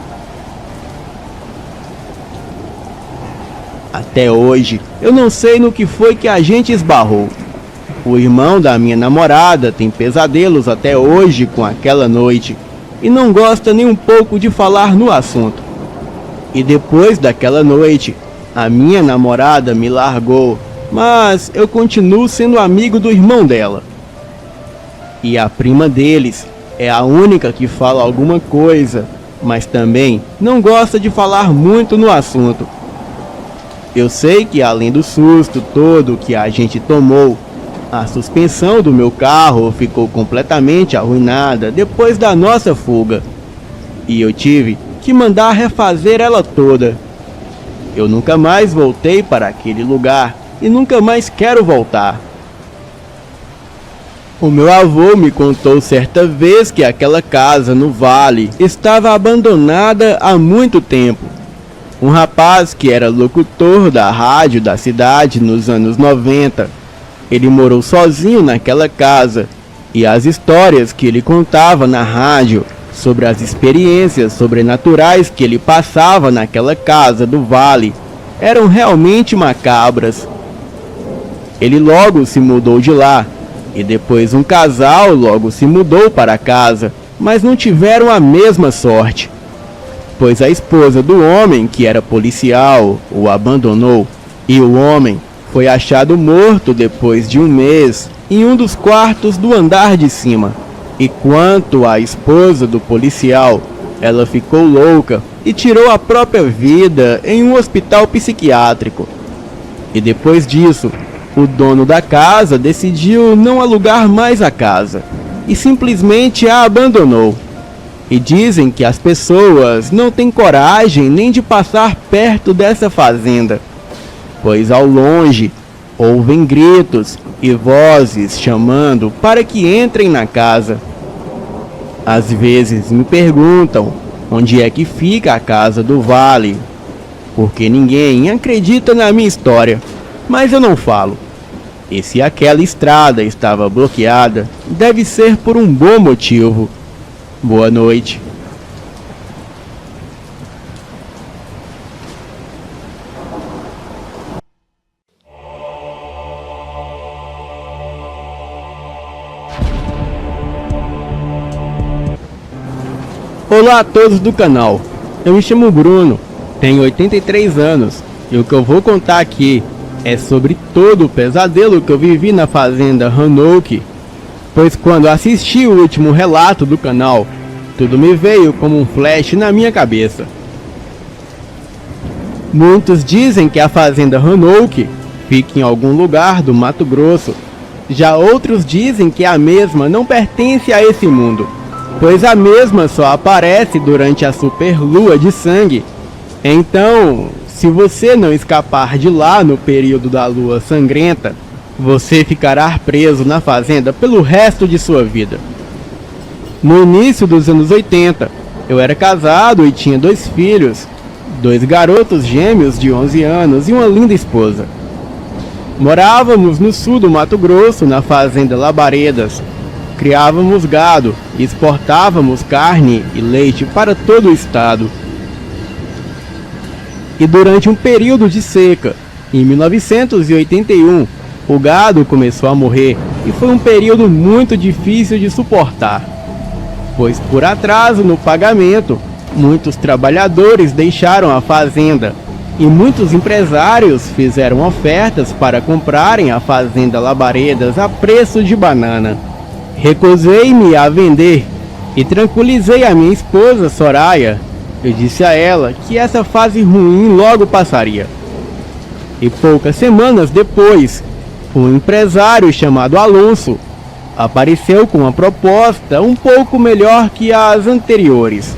Até hoje, eu não sei no que foi que a gente esbarrou. O irmão da minha namorada tem pesadelos até hoje com aquela noite e não gosta nem um pouco de falar no assunto. E depois daquela noite, a minha namorada me largou, mas eu continuo sendo amigo do irmão dela. E a prima deles é a única que fala alguma coisa, mas também não gosta de falar muito no assunto. Eu sei que além do susto todo que a gente tomou, a suspensão do meu carro ficou completamente arruinada depois da nossa fuga. E eu tive que mandar refazer ela toda. Eu nunca mais voltei para aquele lugar e nunca mais quero voltar. O meu avô me contou certa vez que aquela casa no vale estava abandonada há muito tempo. Um rapaz que era locutor da rádio da cidade nos anos 90. Ele morou sozinho naquela casa e as histórias que ele contava na rádio sobre as experiências sobrenaturais que ele passava naquela casa do vale eram realmente macabras. Ele logo se mudou de lá e depois um casal logo se mudou para a casa, mas não tiveram a mesma sorte, pois a esposa do homem, que era policial, o abandonou, e o homem foi achado morto depois de um mês em um dos quartos do andar de cima. E quanto à esposa do policial, ela ficou louca e tirou a própria vida em um hospital psiquiátrico. E depois disso, o dono da casa decidiu não alugar mais a casa e simplesmente a abandonou. E dizem que as pessoas não têm coragem nem de passar perto dessa fazenda, pois ao longe ouvem gritos e vozes chamando para que entrem na casa. Às vezes me perguntam onde é que fica a casa do vale, porque ninguém acredita na minha história, mas eu não falo. E se aquela estrada estava bloqueada, deve ser por um bom motivo. Boa noite. Olá a todos do canal, eu me chamo Bruno, tenho 83 anos e o que eu vou contar aqui é sobre todo o pesadelo que eu vivi na fazenda Roanoke, pois quando assisti o último relato do canal, tudo me veio como um flash na minha cabeça. Muitos dizem que a fazenda Roanoke fica em algum lugar do Mato Grosso, já outros dizem que a mesma não pertence a esse mundo, pois a mesma só aparece durante a superlua de sangue. Então, se você não escapar de lá no período da lua sangrenta, você ficará preso na fazenda pelo resto de sua vida. No início dos anos 80, eu era casado e tinha 2 filhos, 2 garotos gêmeos de 11 anos e uma linda esposa. Morávamos no sul do Mato Grosso, na fazenda Labaredas. Criávamos gado e exportávamos carne e leite para todo o estado. E durante um período de seca, em 1981, o gado começou a morrer e foi um período muito difícil de suportar, pois por atraso no pagamento, muitos trabalhadores deixaram a fazenda e muitos empresários fizeram ofertas para comprarem a fazenda Labaredas a preço de banana. Recusei-me a vender e tranquilizei a minha esposa Soraya. Eu disse a ela que essa fase ruim logo passaria. E poucas semanas depois, um empresário chamado Alonso apareceu com uma proposta um pouco melhor que as anteriores.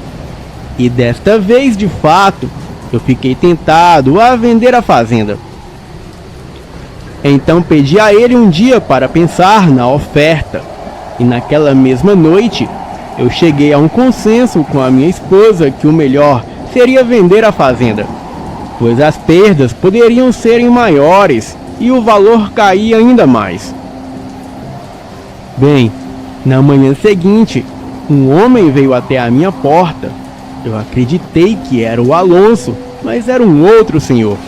E desta vez, de fato, eu fiquei tentado a vender a fazenda. Então pedi a ele um dia para pensar na oferta. E naquela mesma noite, eu cheguei a um consenso com a minha esposa que o melhor seria vender a fazenda, pois as perdas poderiam serem maiores e o valor cair ainda mais. Bem, na manhã seguinte, um homem veio até a minha porta. Eu acreditei que era o Alonso, mas era um outro senhor.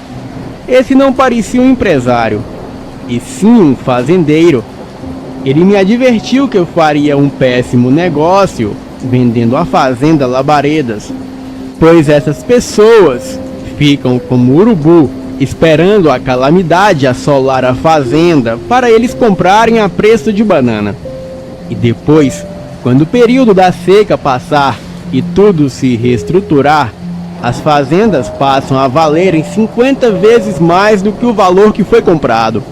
Esse não parecia um empresário, e sim um fazendeiro. Ele me advertiu que eu faria um péssimo negócio vendendo a fazenda Labaredas, pois essas pessoas ficam como urubu esperando a calamidade assolar a fazenda para eles comprarem a preço de banana. E depois, quando o período da seca passar e tudo se reestruturar, as fazendas passam a valerem 50 vezes mais do que o valor que foi comprado.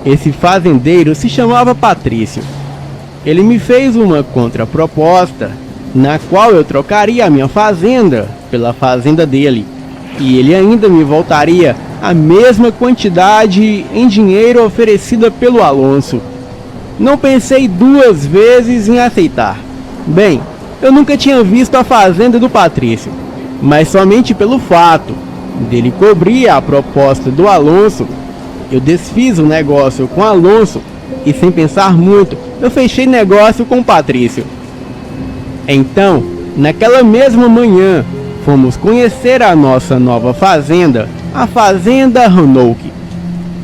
Esse fazendeiro se chamava Patrício. Ele me fez uma contraproposta, na qual eu trocaria a minha fazenda pela fazenda dele, e ele ainda me voltaria a mesma quantidade em dinheiro oferecida pelo Alonso. Não pensei 2 vezes em aceitar. Bem, eu nunca tinha visto a fazenda do Patrício, mas somente pelo fato dele cobrir a proposta do Alonso, eu desfiz o negócio com Alonso e, sem pensar muito, eu fechei negócio com Patrício. Então, naquela mesma manhã, fomos conhecer a nossa nova fazenda, a fazenda Roanoke,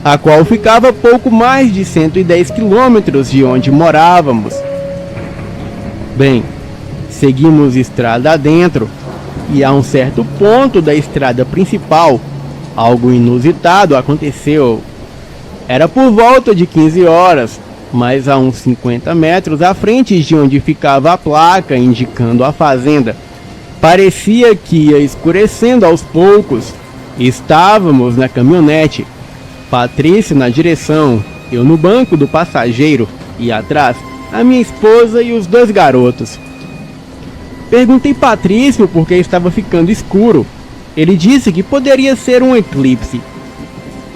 a qual ficava pouco mais de 110 quilômetros de onde morávamos. Bem, seguimos estrada adentro e a um certo ponto da estrada principal, algo inusitado aconteceu. Era por volta de 15 horas, mas a uns 50 metros à frente de onde ficava a placa indicando a fazenda. Parecia que ia escurecendo aos poucos. Estávamos na caminhonete, Patrício na direção, eu no banco do passageiro e atrás a minha esposa e os 2 garotos. Perguntei Patrício por que estava ficando escuro. Ele disse que poderia ser um eclipse.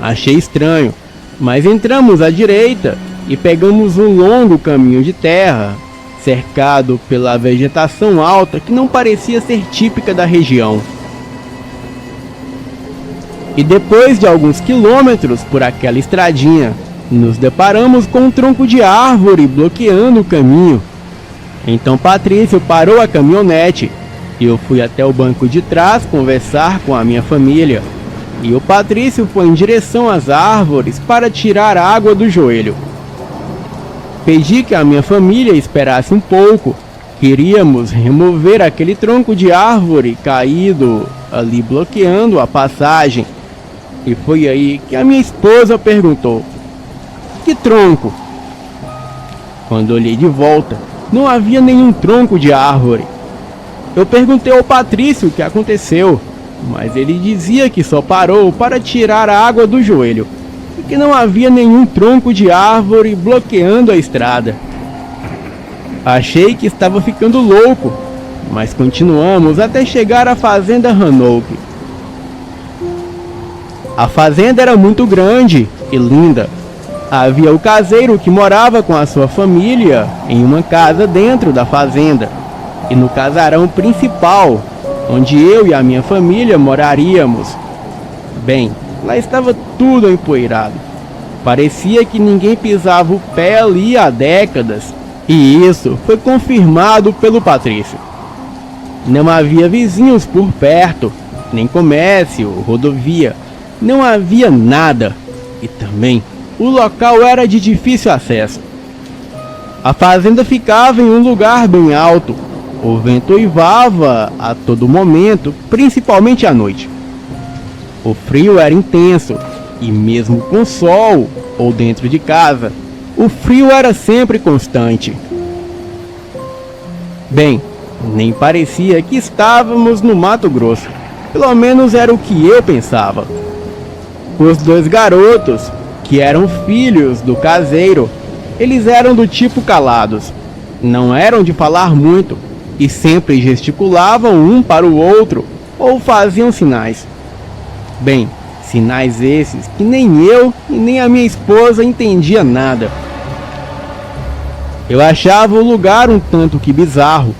Achei estranho, mas entramos à direita e pegamos um longo caminho de terra, cercado pela vegetação alta que não parecia ser típica da região. E depois de alguns quilômetros por aquela estradinha, nos deparamos com um tronco de árvore bloqueando o caminho. Então Patrício parou a caminhonete e eu fui até o banco de trás conversar com a minha família. E o Patrício foi em direção às árvores para tirar a água do joelho. Pedi que a minha família esperasse um pouco. Queríamos remover aquele tronco de árvore caído ali bloqueando a passagem. E foi aí que a minha esposa perguntou: "Que tronco?" Quando olhei de volta, não havia nenhum tronco de árvore. Eu perguntei ao Patrício o que aconteceu, mas ele dizia que só parou para tirar a água do joelho e que não havia nenhum tronco de árvore bloqueando a estrada. Achei que estava ficando louco, mas continuamos até chegar à fazenda Hanoke. A fazenda era muito grande e linda. Havia o caseiro que morava com a sua família em uma casa dentro da fazenda, e no casarão principal, onde eu e a minha família moraríamos. Bem, lá estava tudo empoeirado. Parecia que ninguém pisava o pé ali há décadas, e isso foi confirmado pelo Patrício. Não havia vizinhos por perto, nem comércio, rodovia, não havia nada, e também o local era de difícil acesso. A fazenda ficava em um lugar bem alto. O vento uivava a todo momento, principalmente à noite. O frio era intenso, e mesmo com sol ou dentro de casa, o frio era sempre constante. Bem, nem parecia que estávamos no Mato Grosso. Pelo menos era o que eu pensava. Os dois garotos, que eram filhos do caseiro, eles eram do tipo calados. Não eram de falar muito e sempre gesticulavam um para o outro ou faziam sinais. Bem, sinais esses que nem eu e nem a minha esposa entendia nada. Eu achava o lugar um tanto que bizarro,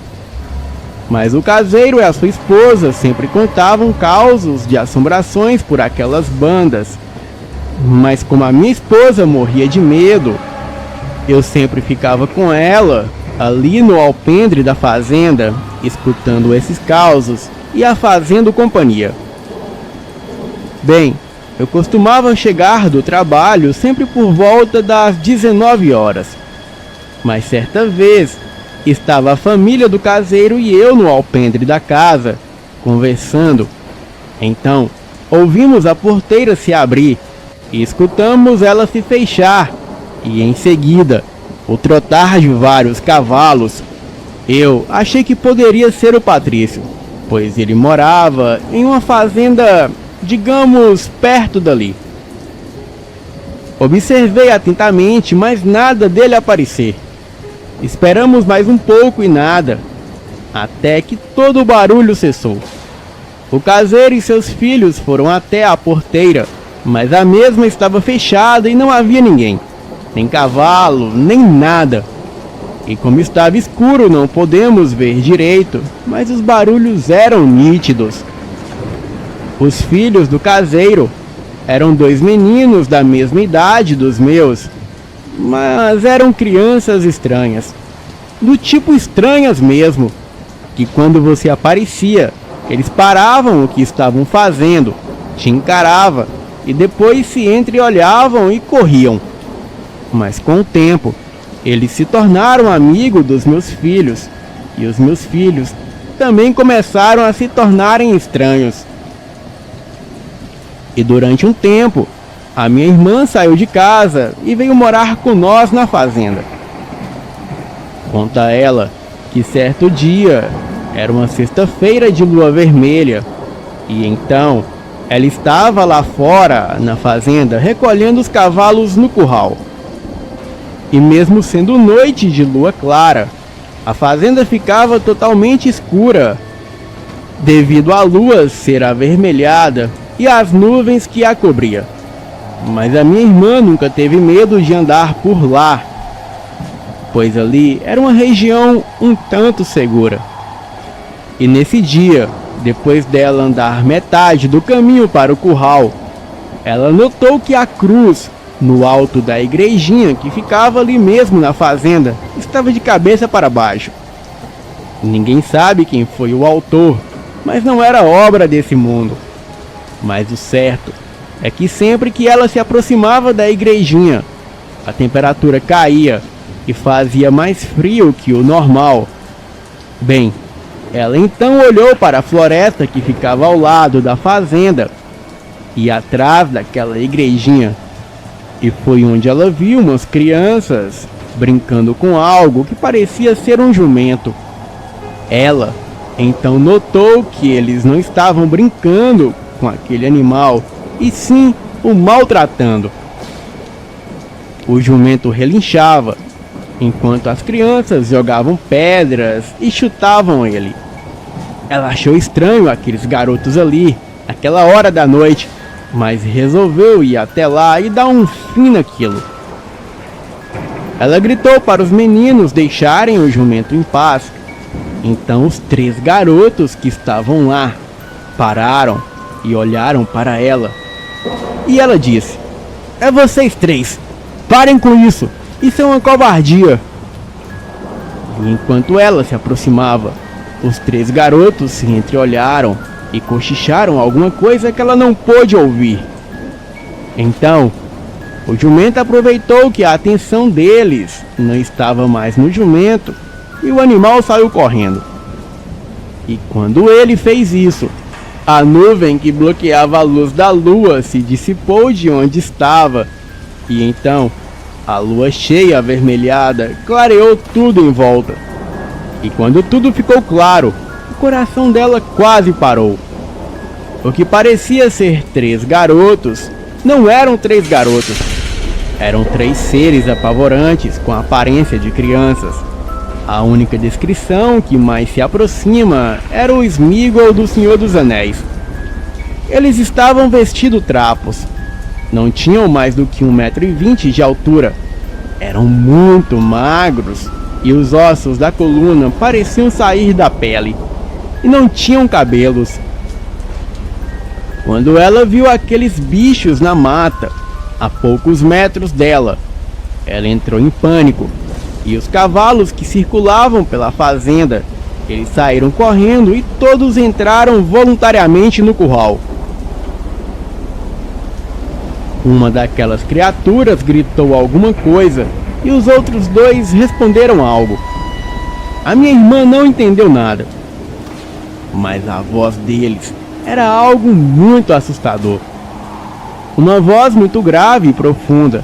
mas o caseiro e a sua esposa sempre contavam causos de assombrações por aquelas bandas. Mas como a minha esposa morria de medo, eu sempre ficava com ela ali no alpendre da fazenda, escutando esses causos e a fazendo companhia. Bem, eu costumava chegar do trabalho sempre por volta das 19 horas. Mas certa vez, estava a família do caseiro e eu no alpendre da casa, conversando. Então, ouvimos a porteira se abrir e escutamos ela se fechar, e em seguida, o trotar de vários cavalos. Eu achei que poderia ser o Patrício, pois ele morava em uma fazenda, digamos, perto dali. Observei atentamente, mas nada dele aparecer. Esperamos mais um pouco e nada, até que todo o barulho cessou. O caseiro e seus filhos foram até a porteira, mas a mesma estava fechada e não havia ninguém, nem cavalo, nem nada. E como estava escuro, não podemos ver direito, mas os barulhos eram nítidos. Os filhos do caseiro eram dois meninos da mesma idade dos meus, mas eram crianças estranhas, do tipo estranhas mesmo, que quando você aparecia, eles paravam o que estavam fazendo, te encarava e depois se entreolhavam e corriam. Mas com o tempo, eles se tornaram amigos dos meus filhos, e os meus filhos também começaram a se tornarem estranhos. E durante um tempo, a minha irmã saiu de casa e veio morar com nós na fazenda. Conta ela que certo dia, era uma sexta-feira de lua vermelha, e então ela estava lá fora na fazenda recolhendo os cavalos no curral. E mesmo sendo noite de lua clara, a fazenda ficava totalmente escura, devido à lua ser avermelhada e às nuvens que a cobria. Mas a minha irmã nunca teve medo de andar por lá. pois ali era uma região um tanto segura. E nesse dia, depois dela andar metade do caminho para o curral, ela notou que a cruz, no alto da igrejinha que ficava ali mesmo na fazenda, estava de cabeça para baixo. Ninguém sabe quem foi o autor, mas não era obra desse mundo. Mas o certo é que sempre que ela se aproximava da igrejinha, a temperatura caía e fazia mais frio que o normal. Bem, ela então olhou para a floresta que ficava ao lado da fazenda e atrás daquela igrejinha, e foi onde ela viu umas crianças brincando com algo que parecia ser um jumento. Ela então notou que eles não estavam brincando com aquele animal, e sim o maltratando. O jumento relinchava, enquanto as crianças jogavam pedras e chutavam ele. Ela achou estranho aqueles garotos ali, naquela hora da noite, mas resolveu ir até lá e dar um fim naquilo. Ela gritou para os meninos deixarem o jumento em paz. Então os 3 garotos que estavam lá pararam e olharam para ela. E ela disse: "É vocês 3, parem com isso, isso é uma covardia." E enquanto ela se aproximava, os 3 garotos se entreolharam e cochicharam alguma coisa que ela não pôde ouvir. Então, o jumento aproveitou que a atenção deles não estava mais no jumento e o animal saiu correndo. E quando ele fez isso, a nuvem que bloqueava a luz da lua se dissipou de onde estava, e então a lua cheia avermelhada clareou tudo em volta. E quando tudo ficou claro, o coração dela quase parou. O que parecia ser 3 garotos não eram 3 garotos. Eram 3 seres apavorantes com a aparência de crianças. A única descrição que mais se aproxima era o Sméagol do Senhor dos Anéis. Eles estavam vestidos trapos. Não tinham mais do que 1,20 m de altura. Eram muito magros e os ossos da coluna pareciam sair da pele. E não tinham cabelos. Quando ela viu aqueles bichos na mata, a poucos metros dela, ela entrou em pânico. E os cavalos que circulavam pela fazenda, eles saíram correndo e todos entraram voluntariamente no curral. Uma daquelas criaturas gritou alguma coisa e os outros 2 responderam algo. A minha irmã não entendeu nada, mas a voz deles era algo muito assustador. Uma voz muito grave e profunda,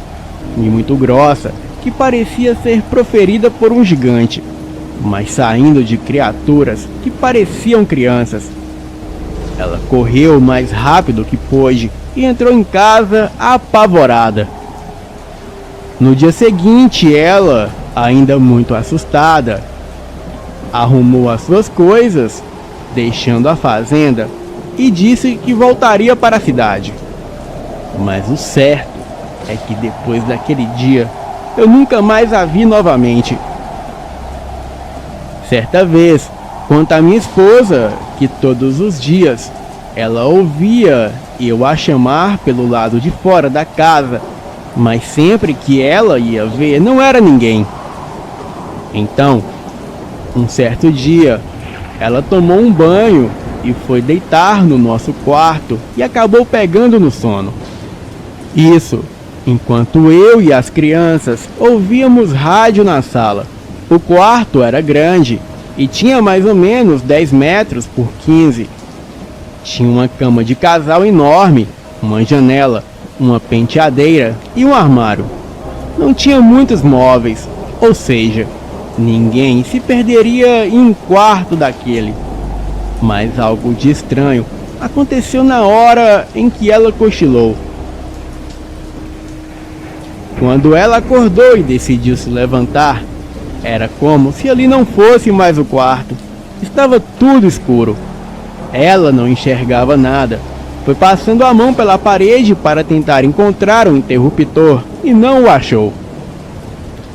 e muito grossa, que parecia ser proferida por um gigante, mas saindo de criaturas que pareciam crianças. Ela correu o mais rápido que pôde e entrou em casa apavorada. No dia seguinte, ela, ainda muito assustada, arrumou as suas coisas, deixando a fazenda, e disse que voltaria para a cidade. Mas o certo é que depois daquele dia, eu nunca mais a vi novamente. Certa vez, quanto à minha esposa, que todos os dias ela ouvia eu a chamar pelo lado de fora da casa, mas sempre que ela ia ver não era ninguém. Então, um certo dia, ela tomou um banho e foi deitar no nosso quarto e acabou pegando no sono. Isso, enquanto eu e as crianças ouvíamos rádio na sala. O quarto era grande e tinha mais ou menos 10 metros por 15. Tinha uma cama de casal enorme, uma janela, uma penteadeira e um armário. Não tinha muitos móveis, ou seja, ninguém se perderia em um quarto daquele. Mas algo de estranho aconteceu na hora em que ela cochilou. Quando ela acordou e decidiu se levantar, era como se ali não fosse mais o quarto. Estava tudo escuro. Ela não enxergava nada. Foi passando a mão pela parede para tentar encontrar um interruptor e não o achou.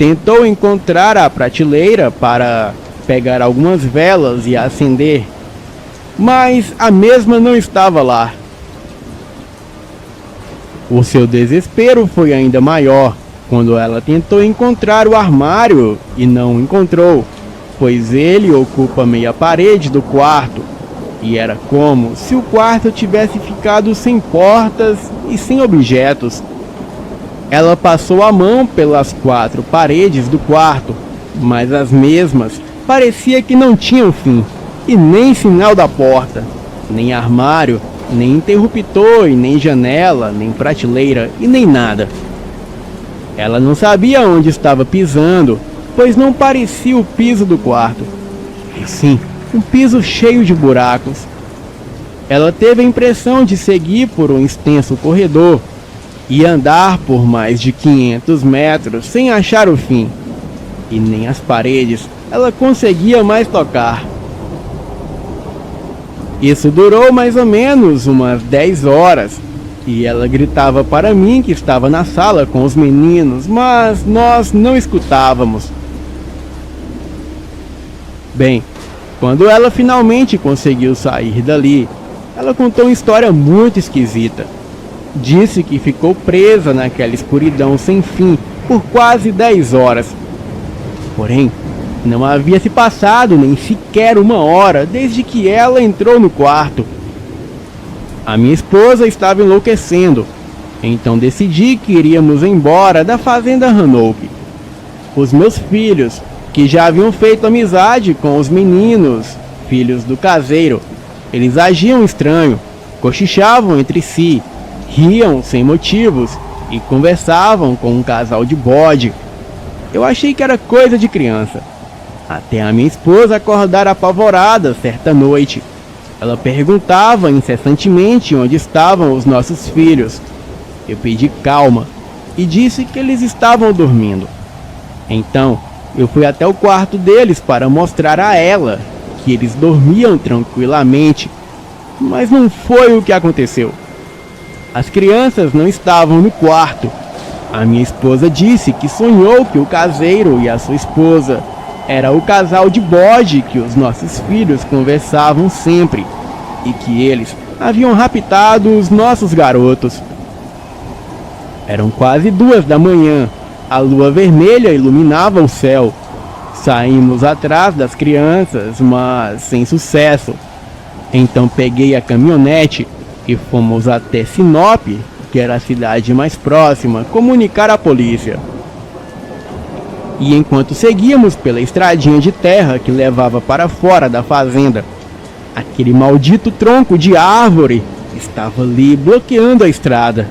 Tentou encontrar a prateleira para pegar algumas velas e acender, mas a mesma não estava lá. O seu desespero foi ainda maior quando ela tentou encontrar o armário e não encontrou, pois ele ocupa meia parede do quarto, e era como se o quarto tivesse ficado sem portas e sem objetos. Ela passou a mão pelas 4 paredes do quarto, mas as mesmas parecia que não tinham fim, e nem sinal da porta, nem armário, nem interruptor, e nem janela, nem prateleira e nem nada. Ela não sabia onde estava pisando, pois não parecia o piso do quarto, e sim um piso cheio de buracos. Ela teve a impressão de seguir por um extenso corredor e andar por mais de 500 metros sem achar o fim, e nem as paredes ela conseguia mais tocar. Isso durou mais ou menos umas 10 horas, e ela gritava para mim que estava na sala com os meninos, mas nós não escutávamos. Bem, quando ela finalmente conseguiu sair dali, ela contou uma história muito esquisita. Disse que ficou presa naquela escuridão sem fim por quase 10 horas. Porém, não havia se passado nem sequer uma hora desde que ela entrou no quarto. A minha esposa estava enlouquecendo, então decidi que iríamos embora da fazenda Hanoke. Os meus filhos, que já haviam feito amizade com os meninos, filhos do caseiro, eles agiam estranho, cochichavam entre si, riam sem motivos e conversavam com um casal de bode. Eu achei que era coisa de criança, até a minha esposa acordar apavorada certa noite. Ela perguntava incessantemente onde estavam os nossos filhos. Eu pedi calma e disse que eles estavam dormindo. Então, eu fui até o quarto deles para mostrar a ela que eles dormiam tranquilamente, mas não foi o que aconteceu. As crianças não estavam no quarto. A minha esposa disse que sonhou que o caseiro e a sua esposa era o casal de bode que os nossos filhos conversavam sempre, e que eles haviam raptado os nossos garotos. Eram quase 2 da manhã, a lua vermelha iluminava o céu. Saímos atrás das crianças, mas sem sucesso. Então peguei a caminhonete e fomos até Sinop, que era a cidade mais próxima, comunicar à polícia. E enquanto seguíamos pela estradinha de terra que levava para fora da fazenda, aquele maldito tronco de árvore estava ali bloqueando a estrada.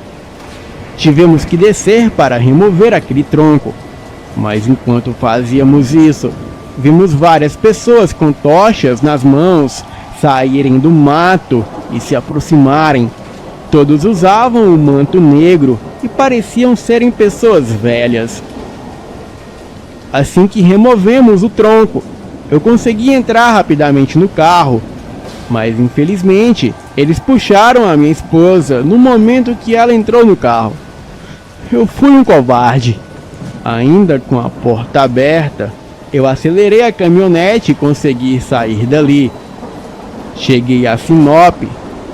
Tivemos que descer para remover aquele tronco, mas enquanto fazíamos isso, vimos várias pessoas com tochas nas mãos saírem do mato e se aproximarem. Todos usavam um manto negro e pareciam serem pessoas velhas. Assim que removemos o tronco, eu consegui entrar rapidamente no carro, mas infelizmente eles puxaram a minha esposa no momento que ela entrou no carro. Eu fui um covarde. Ainda com a porta aberta, eu acelerei a caminhonete e consegui sair dali. Cheguei a Sinop,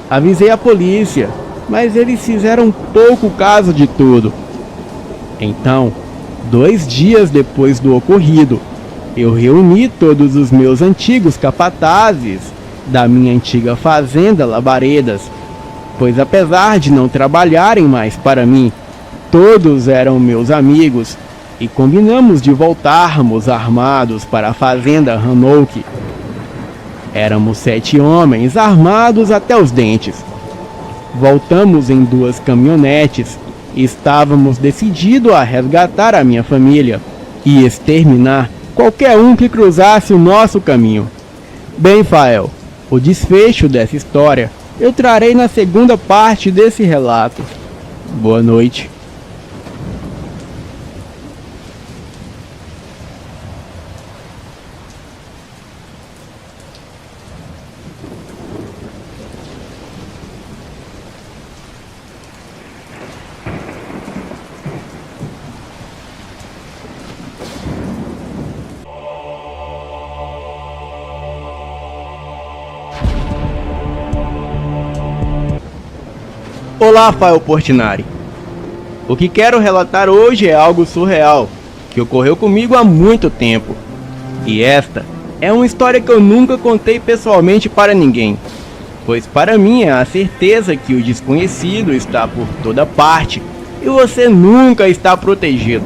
avisei a polícia, mas eles fizeram pouco caso de tudo. Então, 2 dias depois do ocorrido, eu reuni todos os meus antigos capatazes da minha antiga fazenda Labaredas, pois apesar de não trabalharem mais para mim, todos eram meus amigos, e combinamos de voltarmos armados para a fazenda Hanoke. Éramos 7 homens armados até os dentes. Voltamos em 2 caminhonetes e estávamos decididos a resgatar a minha família e exterminar qualquer um que cruzasse o nosso caminho. Bem, Fael, o desfecho dessa história eu trarei na segunda parte desse relato. Boa noite. Olá, Fael Portinari. O que quero relatar hoje é algo surreal, que ocorreu comigo há muito tempo. E esta é uma história que eu nunca contei pessoalmente para ninguém, pois para mim é a certeza que o desconhecido está por toda parte e você nunca está protegido.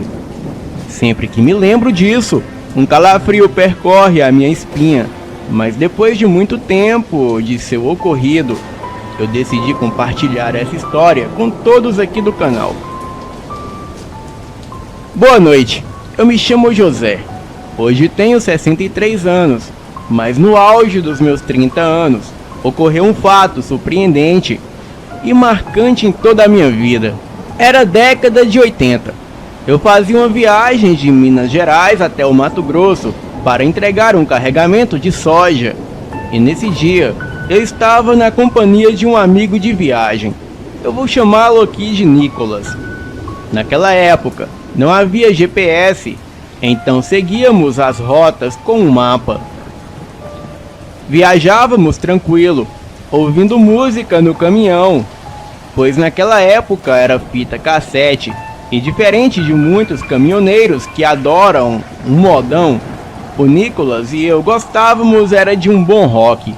Sempre que me lembro disso, um calafrio percorre a minha espinha, mas depois de muito tempo de seu ocorrido, eu decidi compartilhar essa história com todos aqui do canal. Boa noite, eu me chamo José. Hoje tenho 63 anos, mas no auge dos meus 30 anos, ocorreu um fato surpreendente e marcante em toda a minha vida. Era a década de 80. Eu fazia uma viagem de Minas Gerais até o Mato Grosso para entregar um carregamento de soja. E nesse dia, eu estava na companhia de um amigo de viagem. Eu vou chamá-lo aqui de Nicolas. Naquela época, não havia GPS, então seguíamos as rotas com um mapa. Viajávamos tranquilo, ouvindo música no caminhão, pois naquela época era fita cassete, e diferente de muitos caminhoneiros que adoram um modão, o Nicolas e eu gostávamos era de um bom rock.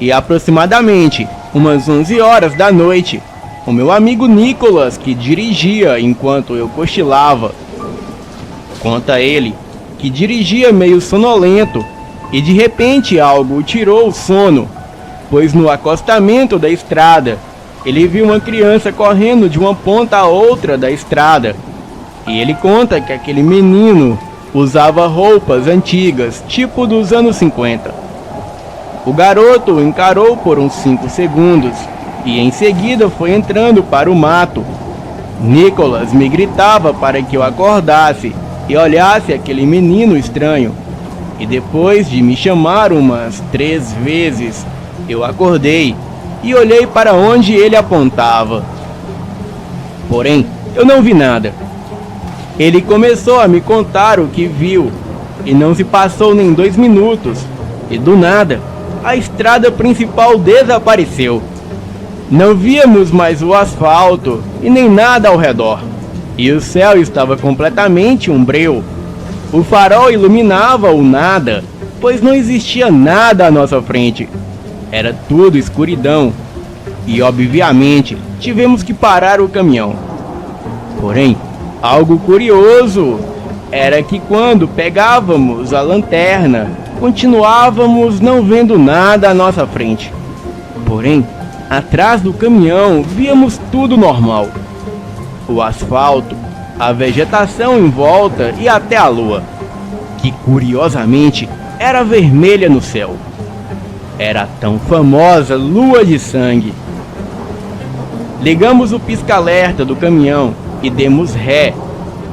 E aproximadamente umas 11 horas da noite, o meu amigo Nicolas, que dirigia enquanto eu cochilava, conta ele que dirigia meio sonolento e de repente algo o tirou o sono, pois no acostamento da estrada ele viu uma criança correndo de uma ponta a outra da estrada. E ele conta que aquele menino usava roupas antigas, tipo dos anos 50. O garoto o encarou por uns 5 segundos e em seguida foi entrando para o mato. Nicolas me gritava para que eu acordasse e olhasse aquele menino estranho. E depois de me chamar umas 3 vezes, eu acordei e olhei para onde ele apontava. Porém, eu não vi nada. Ele começou a me contar o que viu, e não se passou nem 2 minutos, e do nada, a estrada principal desapareceu. Não víamos mais o asfalto e nem nada ao redor, e o céu estava completamente umbreu. O farol iluminava o nada, pois não existia nada à nossa frente. Era tudo escuridão, e obviamente tivemos que parar o caminhão. Porém, algo curioso era que quando pegávamos a lanterna, continuávamos não vendo nada à nossa frente. Porém, atrás do caminhão víamos tudo normal. O asfalto, a vegetação em volta e até a lua, que curiosamente era vermelha no céu. Era a tão famosa lua de sangue. Ligamos o pisca-alerta do caminhão e demos ré.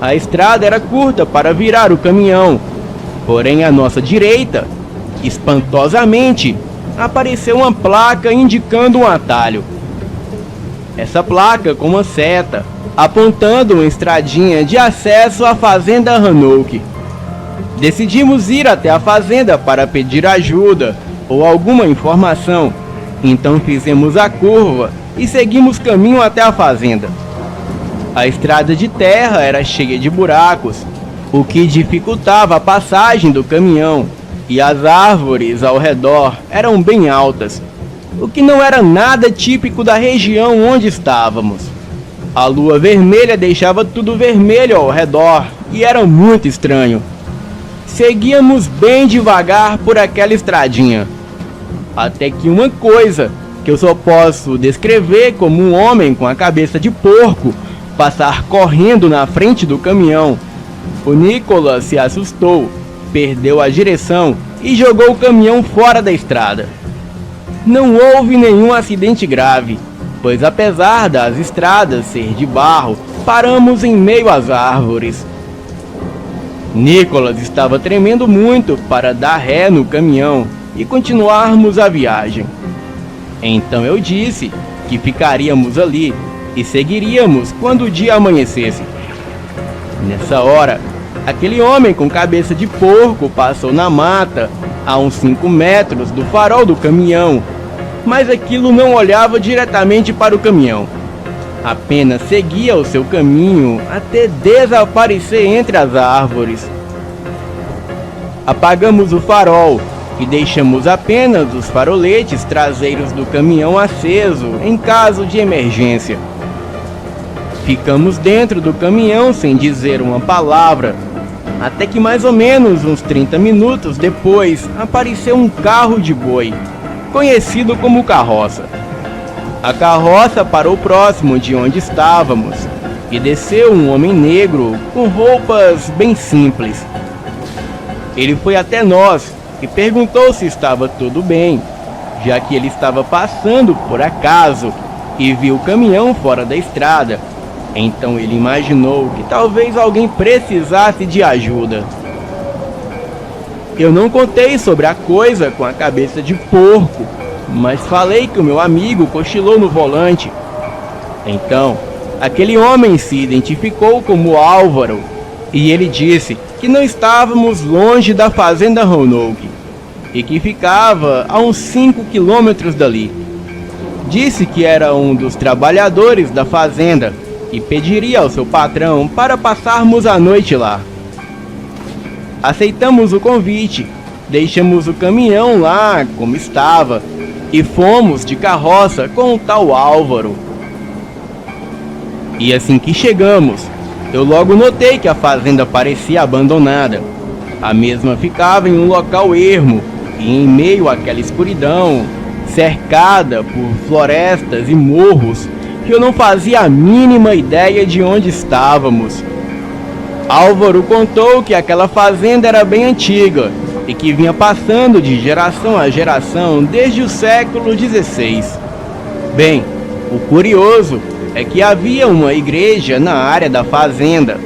A estrada era curta para virar o caminhão, porém à nossa direita, espantosamente, apareceu uma placa indicando um atalho. Essa placa com uma seta, apontando uma estradinha de acesso à fazenda Hanouk. Decidimos ir até a fazenda para pedir ajuda ou alguma informação, então fizemos a curva e seguimos caminho até a fazenda. A estrada de terra era cheia de buracos, o que dificultava a passagem do caminhão, e as árvores ao redor eram bem altas, o que não era nada típico da região onde estávamos. A lua vermelha deixava tudo vermelho ao redor e era muito estranho. Seguíamos bem devagar por aquela estradinha, até que uma coisa que eu só posso descrever como um homem com a cabeça de porco passar correndo na frente do caminhão. O Nicolas se assustou, perdeu a direção e jogou o caminhão fora da estrada. Não houve nenhum acidente grave, pois apesar das estradas ser de barro, paramos em meio às árvores. Nicolas estava tremendo muito para dar ré no caminhão e continuarmos a viagem. Então eu disse que ficaríamos ali e seguiríamos quando o dia amanhecesse. Nessa hora, aquele homem com cabeça de porco passou na mata a uns 5 metros do farol do caminhão mas aquilo não olhava diretamente para o caminhão. Apenas seguia o seu caminho até desaparecer entre as árvores. Apagamos o farol e deixamos apenas os faroletes traseiros do caminhão aceso em caso de emergência. Ficamos dentro do caminhão sem dizer uma palavra, até que mais ou menos uns 30 minutos depois apareceu um carro de boi, conhecido como carroça. A carroça parou próximo de onde estávamos e desceu um homem negro com roupas bem simples. Ele foi até nós e perguntou se estava tudo bem, já que ele estava passando por acaso e viu o caminhão fora da estrada. Então ele imaginou que talvez alguém precisasse de ajuda. Eu não contei sobre a coisa com a cabeça de porco, mas falei que o meu amigo cochilou no volante. Então, aquele homem se identificou como Álvaro e ele disse que não estávamos longe da fazenda Roanoke e que ficava a uns 5 quilômetros dali. Disse que era um dos trabalhadores da fazenda e pediria ao seu patrão para passarmos a noite lá. Aceitamos o convite, deixamos o caminhão lá como estava e fomos de carroça com o tal Álvaro. E assim que chegamos, eu logo notei que a fazenda parecia abandonada. A mesma ficava em um local ermo e em meio àquela escuridão, cercada por florestas e morros, que eu não fazia a mínima ideia de onde estávamos. Álvaro contou que aquela fazenda era bem antiga e que vinha passando de geração a geração desde o século XVI. Bem, o curioso é que havia uma igreja na área da fazenda.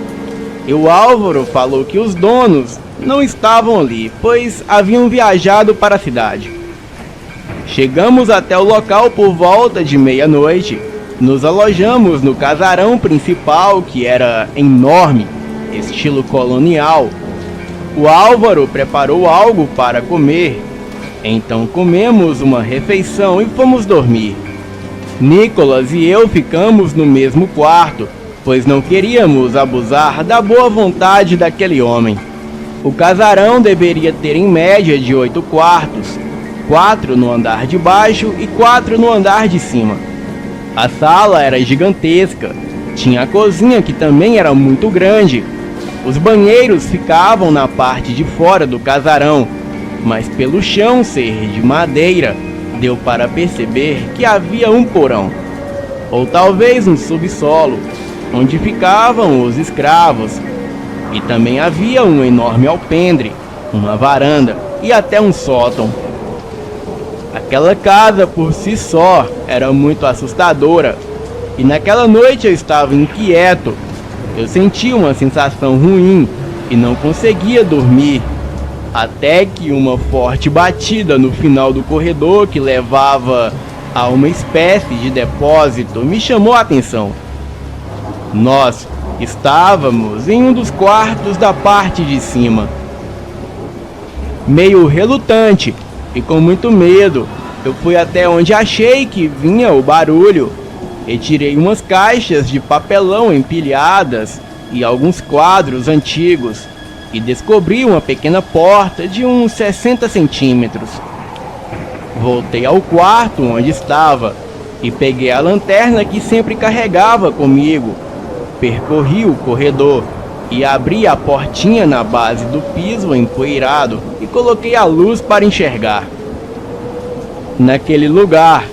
E o Álvaro falou que os donos não estavam ali, pois haviam viajado para a cidade. Chegamos até o local por volta de meia-noite. Nos alojamos no casarão principal, que era enorme, estilo colonial. O Álvaro preparou algo para comer, então comemos uma refeição e fomos dormir. Nicolas e eu ficamos no mesmo quarto, pois não queríamos abusar da boa vontade daquele homem. O casarão deveria ter em média de 8 quartos, 4 no andar de baixo e 4 no andar de cima. A sala era gigantesca, tinha a cozinha que também era muito grande. Os banheiros ficavam na parte de fora do casarão, mas pelo chão ser de madeira, deu para perceber que havia um porão, ou talvez um subsolo, onde ficavam os escravos. E também havia um enorme alpendre, uma varanda e até um sótão. Aquela casa por si só era muito assustadora, e naquela noite eu estava inquieto. Eu sentia uma sensação ruim e não conseguia dormir, até que uma forte batida no final do corredor que levava a uma espécie de depósito me chamou a atenção. Nós estávamos em um dos quartos da parte de cima. Meio relutante e com muito medo, eu fui até onde achei que vinha o barulho. Retirei umas caixas de papelão empilhadas e alguns quadros antigos e descobri uma pequena porta de uns 60 centímetros. Voltei ao quarto onde estava e peguei a lanterna que sempre carregava comigo. Percorri o corredor e abri a portinha na base do piso empoeirado e coloquei a luz para enxergar. Naquele lugar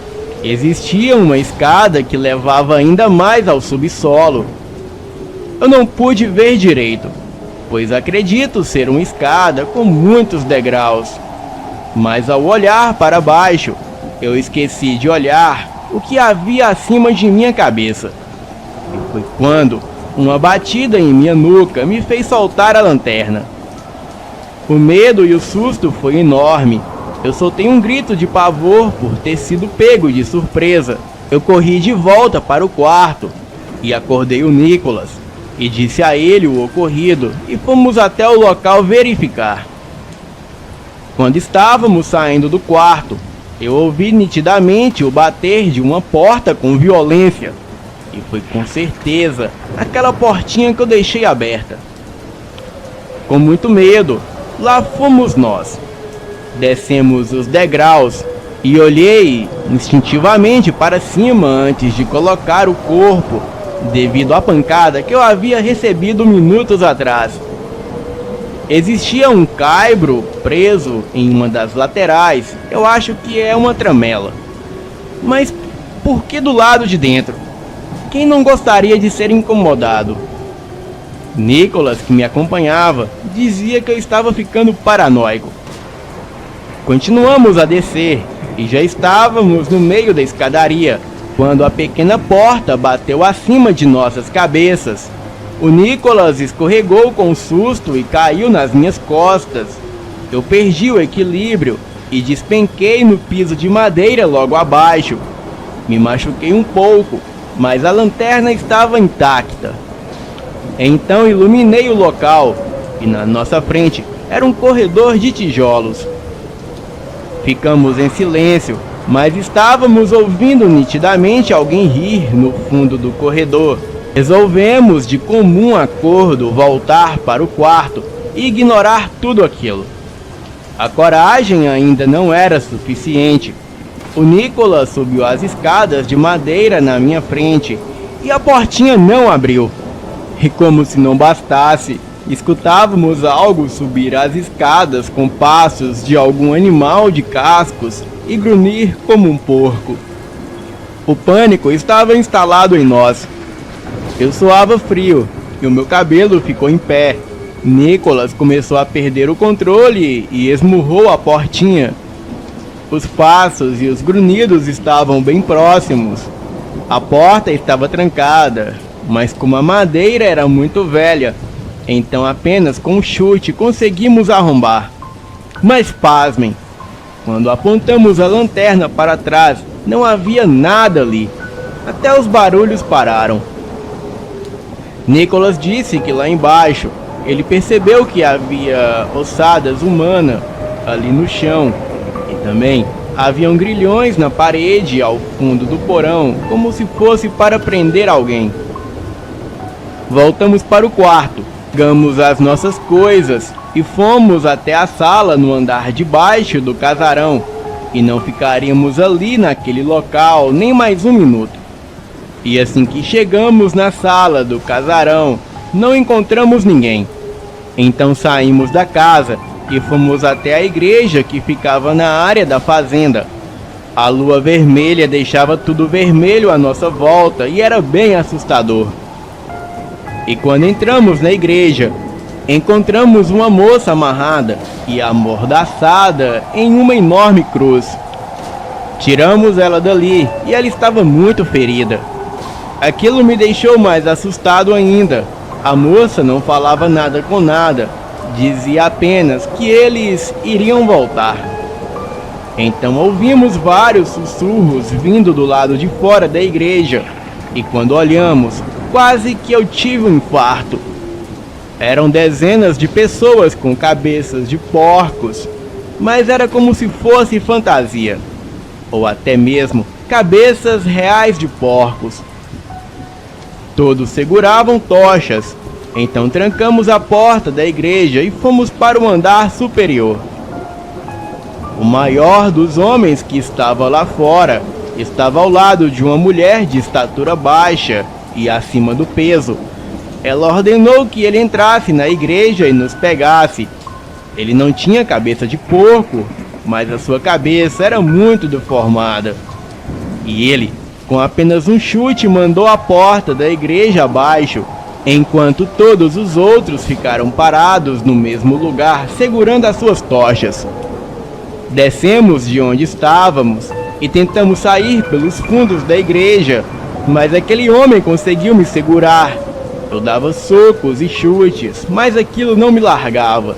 existia uma escada que levava ainda mais ao subsolo. Eu não pude ver direito, pois acredito ser uma escada com muitos degraus. Mas ao olhar para baixo, eu esqueci de olhar o que havia acima de minha cabeça. E foi quando uma batida em minha nuca me fez soltar a lanterna. O medo e o susto foi enorme. Eu soltei um grito de pavor por ter sido pego de surpresa. Eu corri de volta para o quarto e acordei o Nicolas e disse a ele o ocorrido e fomos até o local verificar. Quando estávamos saindo do quarto, Eu ouvi nitidamente o bater de uma porta com violência. E foi com certeza aquela portinha que eu deixei aberta. Com muito medo, lá fomos nós. Descemos os degraus e olhei instintivamente para cima antes de colocar o corpo, devido à pancada que eu havia recebido minutos atrás. Existia um caibro preso em uma das laterais. Eu acho que é uma tramela. Mas por que do lado de dentro? Quem não gostaria de ser incomodado? Nicholas, que me acompanhava, dizia que eu estava ficando paranoico. Continuamos a descer e já estávamos no meio da escadaria, quando a pequena porta bateu acima de nossas cabeças. O Nicholas escorregou com susto e caiu nas minhas costas. Eu perdi o equilíbrio e despenquei no piso de madeira logo abaixo. Me machuquei um pouco, mas a lanterna estava intacta. Então iluminei o local e na nossa frente era um corredor de tijolos. Ficamos em silêncio, mas estávamos ouvindo nitidamente alguém rir no fundo do corredor. Resolvemos de comum acordo voltar para o quarto e ignorar tudo aquilo. A coragem ainda não era suficiente. O Nicholas subiu as escadas de madeira na minha frente e a portinha não abriu. E como se não bastasse, escutávamos algo subir as escadas com passos de algum animal de cascos e grunhir como um porco. O pânico estava instalado em nós. Eu suava frio e o meu cabelo ficou em pé. Nicholas começou a perder o controle e esmurrou a portinha. Os passos e os grunhidos estavam bem próximos. A porta estava trancada, mas como a madeira era muito velha, então apenas com um chute conseguimos arrombar. Mas pasmem, quando apontamos a lanterna para trás, não havia nada ali. Até os barulhos pararam. Nicholas disse que lá embaixo ele percebeu que havia ossadas humanas ali no chão e também haviam grilhões na parede ao fundo do porão, como se fosse para prender alguém. Voltamos para o quarto, pegamos as nossas coisas e fomos até a sala no andar de baixo do casarão, e não ficaríamos ali naquele local nem mais um minuto. E assim que chegamos na sala do casarão, não encontramos ninguém. Então saímos da casa e fomos até a igreja que ficava na área da fazenda. A lua vermelha deixava tudo vermelho à nossa volta e era bem assustador. E quando entramos na igreja, encontramos uma moça amarrada e amordaçada em uma enorme cruz. Tiramos ela dali e ela estava muito ferida. Aquilo me deixou mais assustado ainda. A moça não falava nada com nada, dizia apenas que eles iriam voltar. Então ouvimos vários sussurros vindo do lado de fora da igreja, e quando olhamos, quase que eu tive um infarto. Eram dezenas de pessoas com cabeças de porcos, mas era como se fosse fantasia, ou até mesmo cabeças reais de porcos. Todos seguravam tochas, então trancamos a porta da igreja e fomos para o andar superior. O maior dos homens que estava lá fora estava ao lado de uma mulher de estatura baixa e acima do peso. Ela ordenou que ele entrasse na igreja e nos pegasse. Ele não tinha cabeça de porco, mas a sua cabeça era muito deformada. E ele, com apenas um chute, mandou a porta da igreja abaixo, enquanto todos os outros ficaram parados no mesmo lugar, segurando as suas tochas. Descemos de onde estávamos e tentamos sair pelos fundos da igreja, mas aquele homem conseguiu me segurar. Eu dava socos e chutes, mas aquilo não me largava.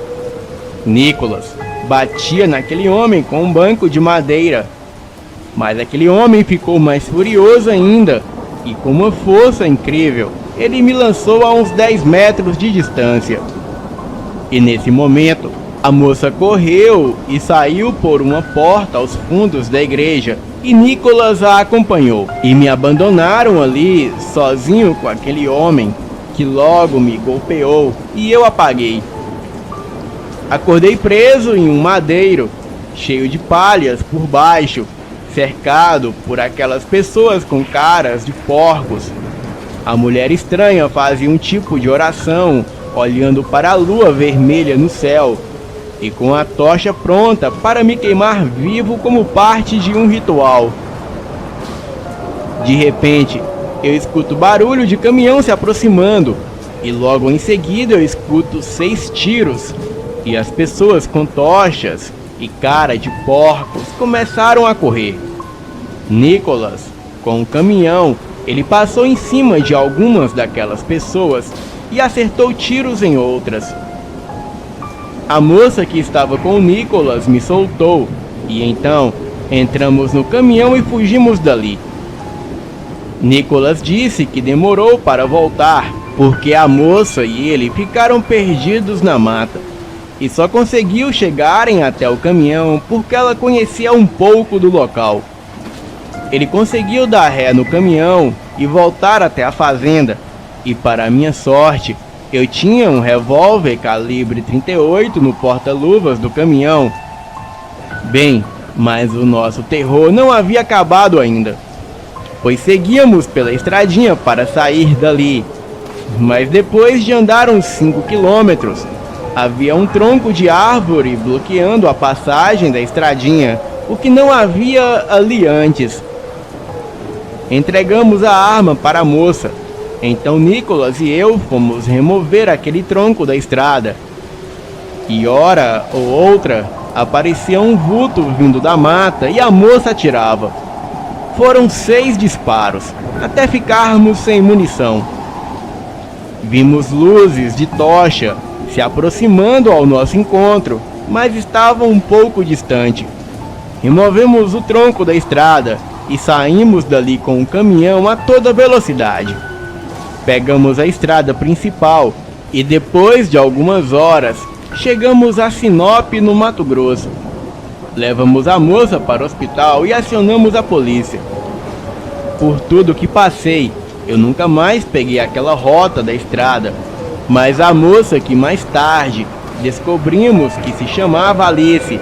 Nicholas batia naquele homem com um banco de madeira, mas aquele homem ficou mais furioso ainda, e com uma força incrível, ele me lançou a uns 10 metros de distância. E nesse momento, A moça correu e saiu por uma porta aos fundos da igreja, e Nicholas a acompanhou. E me abandonaram ali, sozinho com aquele homem, que logo me golpeou e eu apaguei. Acordei preso em um madeiro, cheio de palhas por baixo, cercado por aquelas pessoas com caras de porcos. A mulher estranha fazia um tipo de oração, olhando para a lua vermelha no céu, e com a tocha pronta para me queimar vivo como parte de um ritual. De repente, eu escuto barulho de caminhão se aproximando, e logo em seguida eu escuto 6 tiros, e as pessoas com tochas e cara de porcos começaram a correr. Nicholas, com um caminhão, ele passou em cima de algumas daquelas pessoas e acertou tiros em outras. A moça que estava com Nicholas me soltou, e então entramos no caminhão e fugimos dali. Nicholas disse que demorou para voltar, porque a moça e ele ficaram perdidos na mata, e só conseguiu chegarem até o caminhão porque ela conhecia um pouco do local. Ele conseguiu dar ré no caminhão e voltar até a fazenda, e para minha sorte, eu tinha um revólver calibre 38 no porta-luvas do caminhão. Bem, mas o nosso terror não havia acabado ainda, pois seguíamos pela estradinha para sair dali. Mas depois de andar uns 5 quilômetros, havia um tronco de árvore bloqueando a passagem da estradinha, o que não havia ali antes. Entregamos a arma para a moça. Então Nicholas e eu fomos remover aquele tronco da estrada. E hora ou outra, aparecia um vulto vindo da mata e a moça atirava. Foram 6 disparos, até ficarmos sem munição. Vimos luzes de tocha se aproximando ao nosso encontro, mas estavam um pouco distante. Removemos o tronco da estrada e saímos dali com o caminhão a toda velocidade. Pegamos a estrada principal e depois de algumas horas chegamos a Sinop, no Mato Grosso. Levamos a moça para o hospital e acionamos a polícia. Por tudo que passei, eu nunca mais peguei aquela rota da estrada, mas a moça que mais tarde descobrimos que se chamava Alice,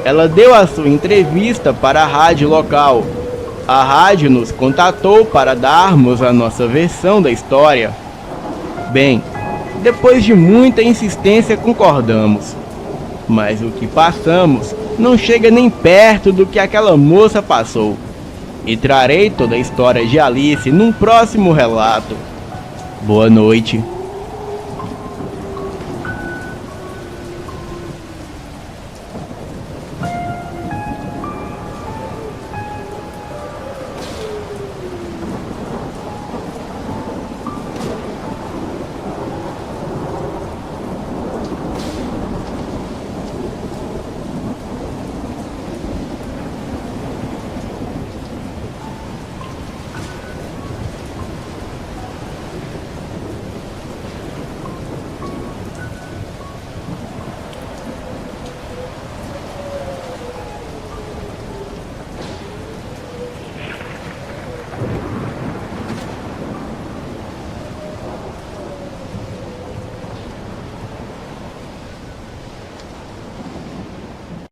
ela deu a sua entrevista para a rádio local. A rádio nos contatou para darmos a nossa versão da história. Bem, depois de muita insistência concordamos, mas o que passamos não chega nem perto do que aquela moça passou. E trarei toda a história de Alice num próximo relato. Boa noite.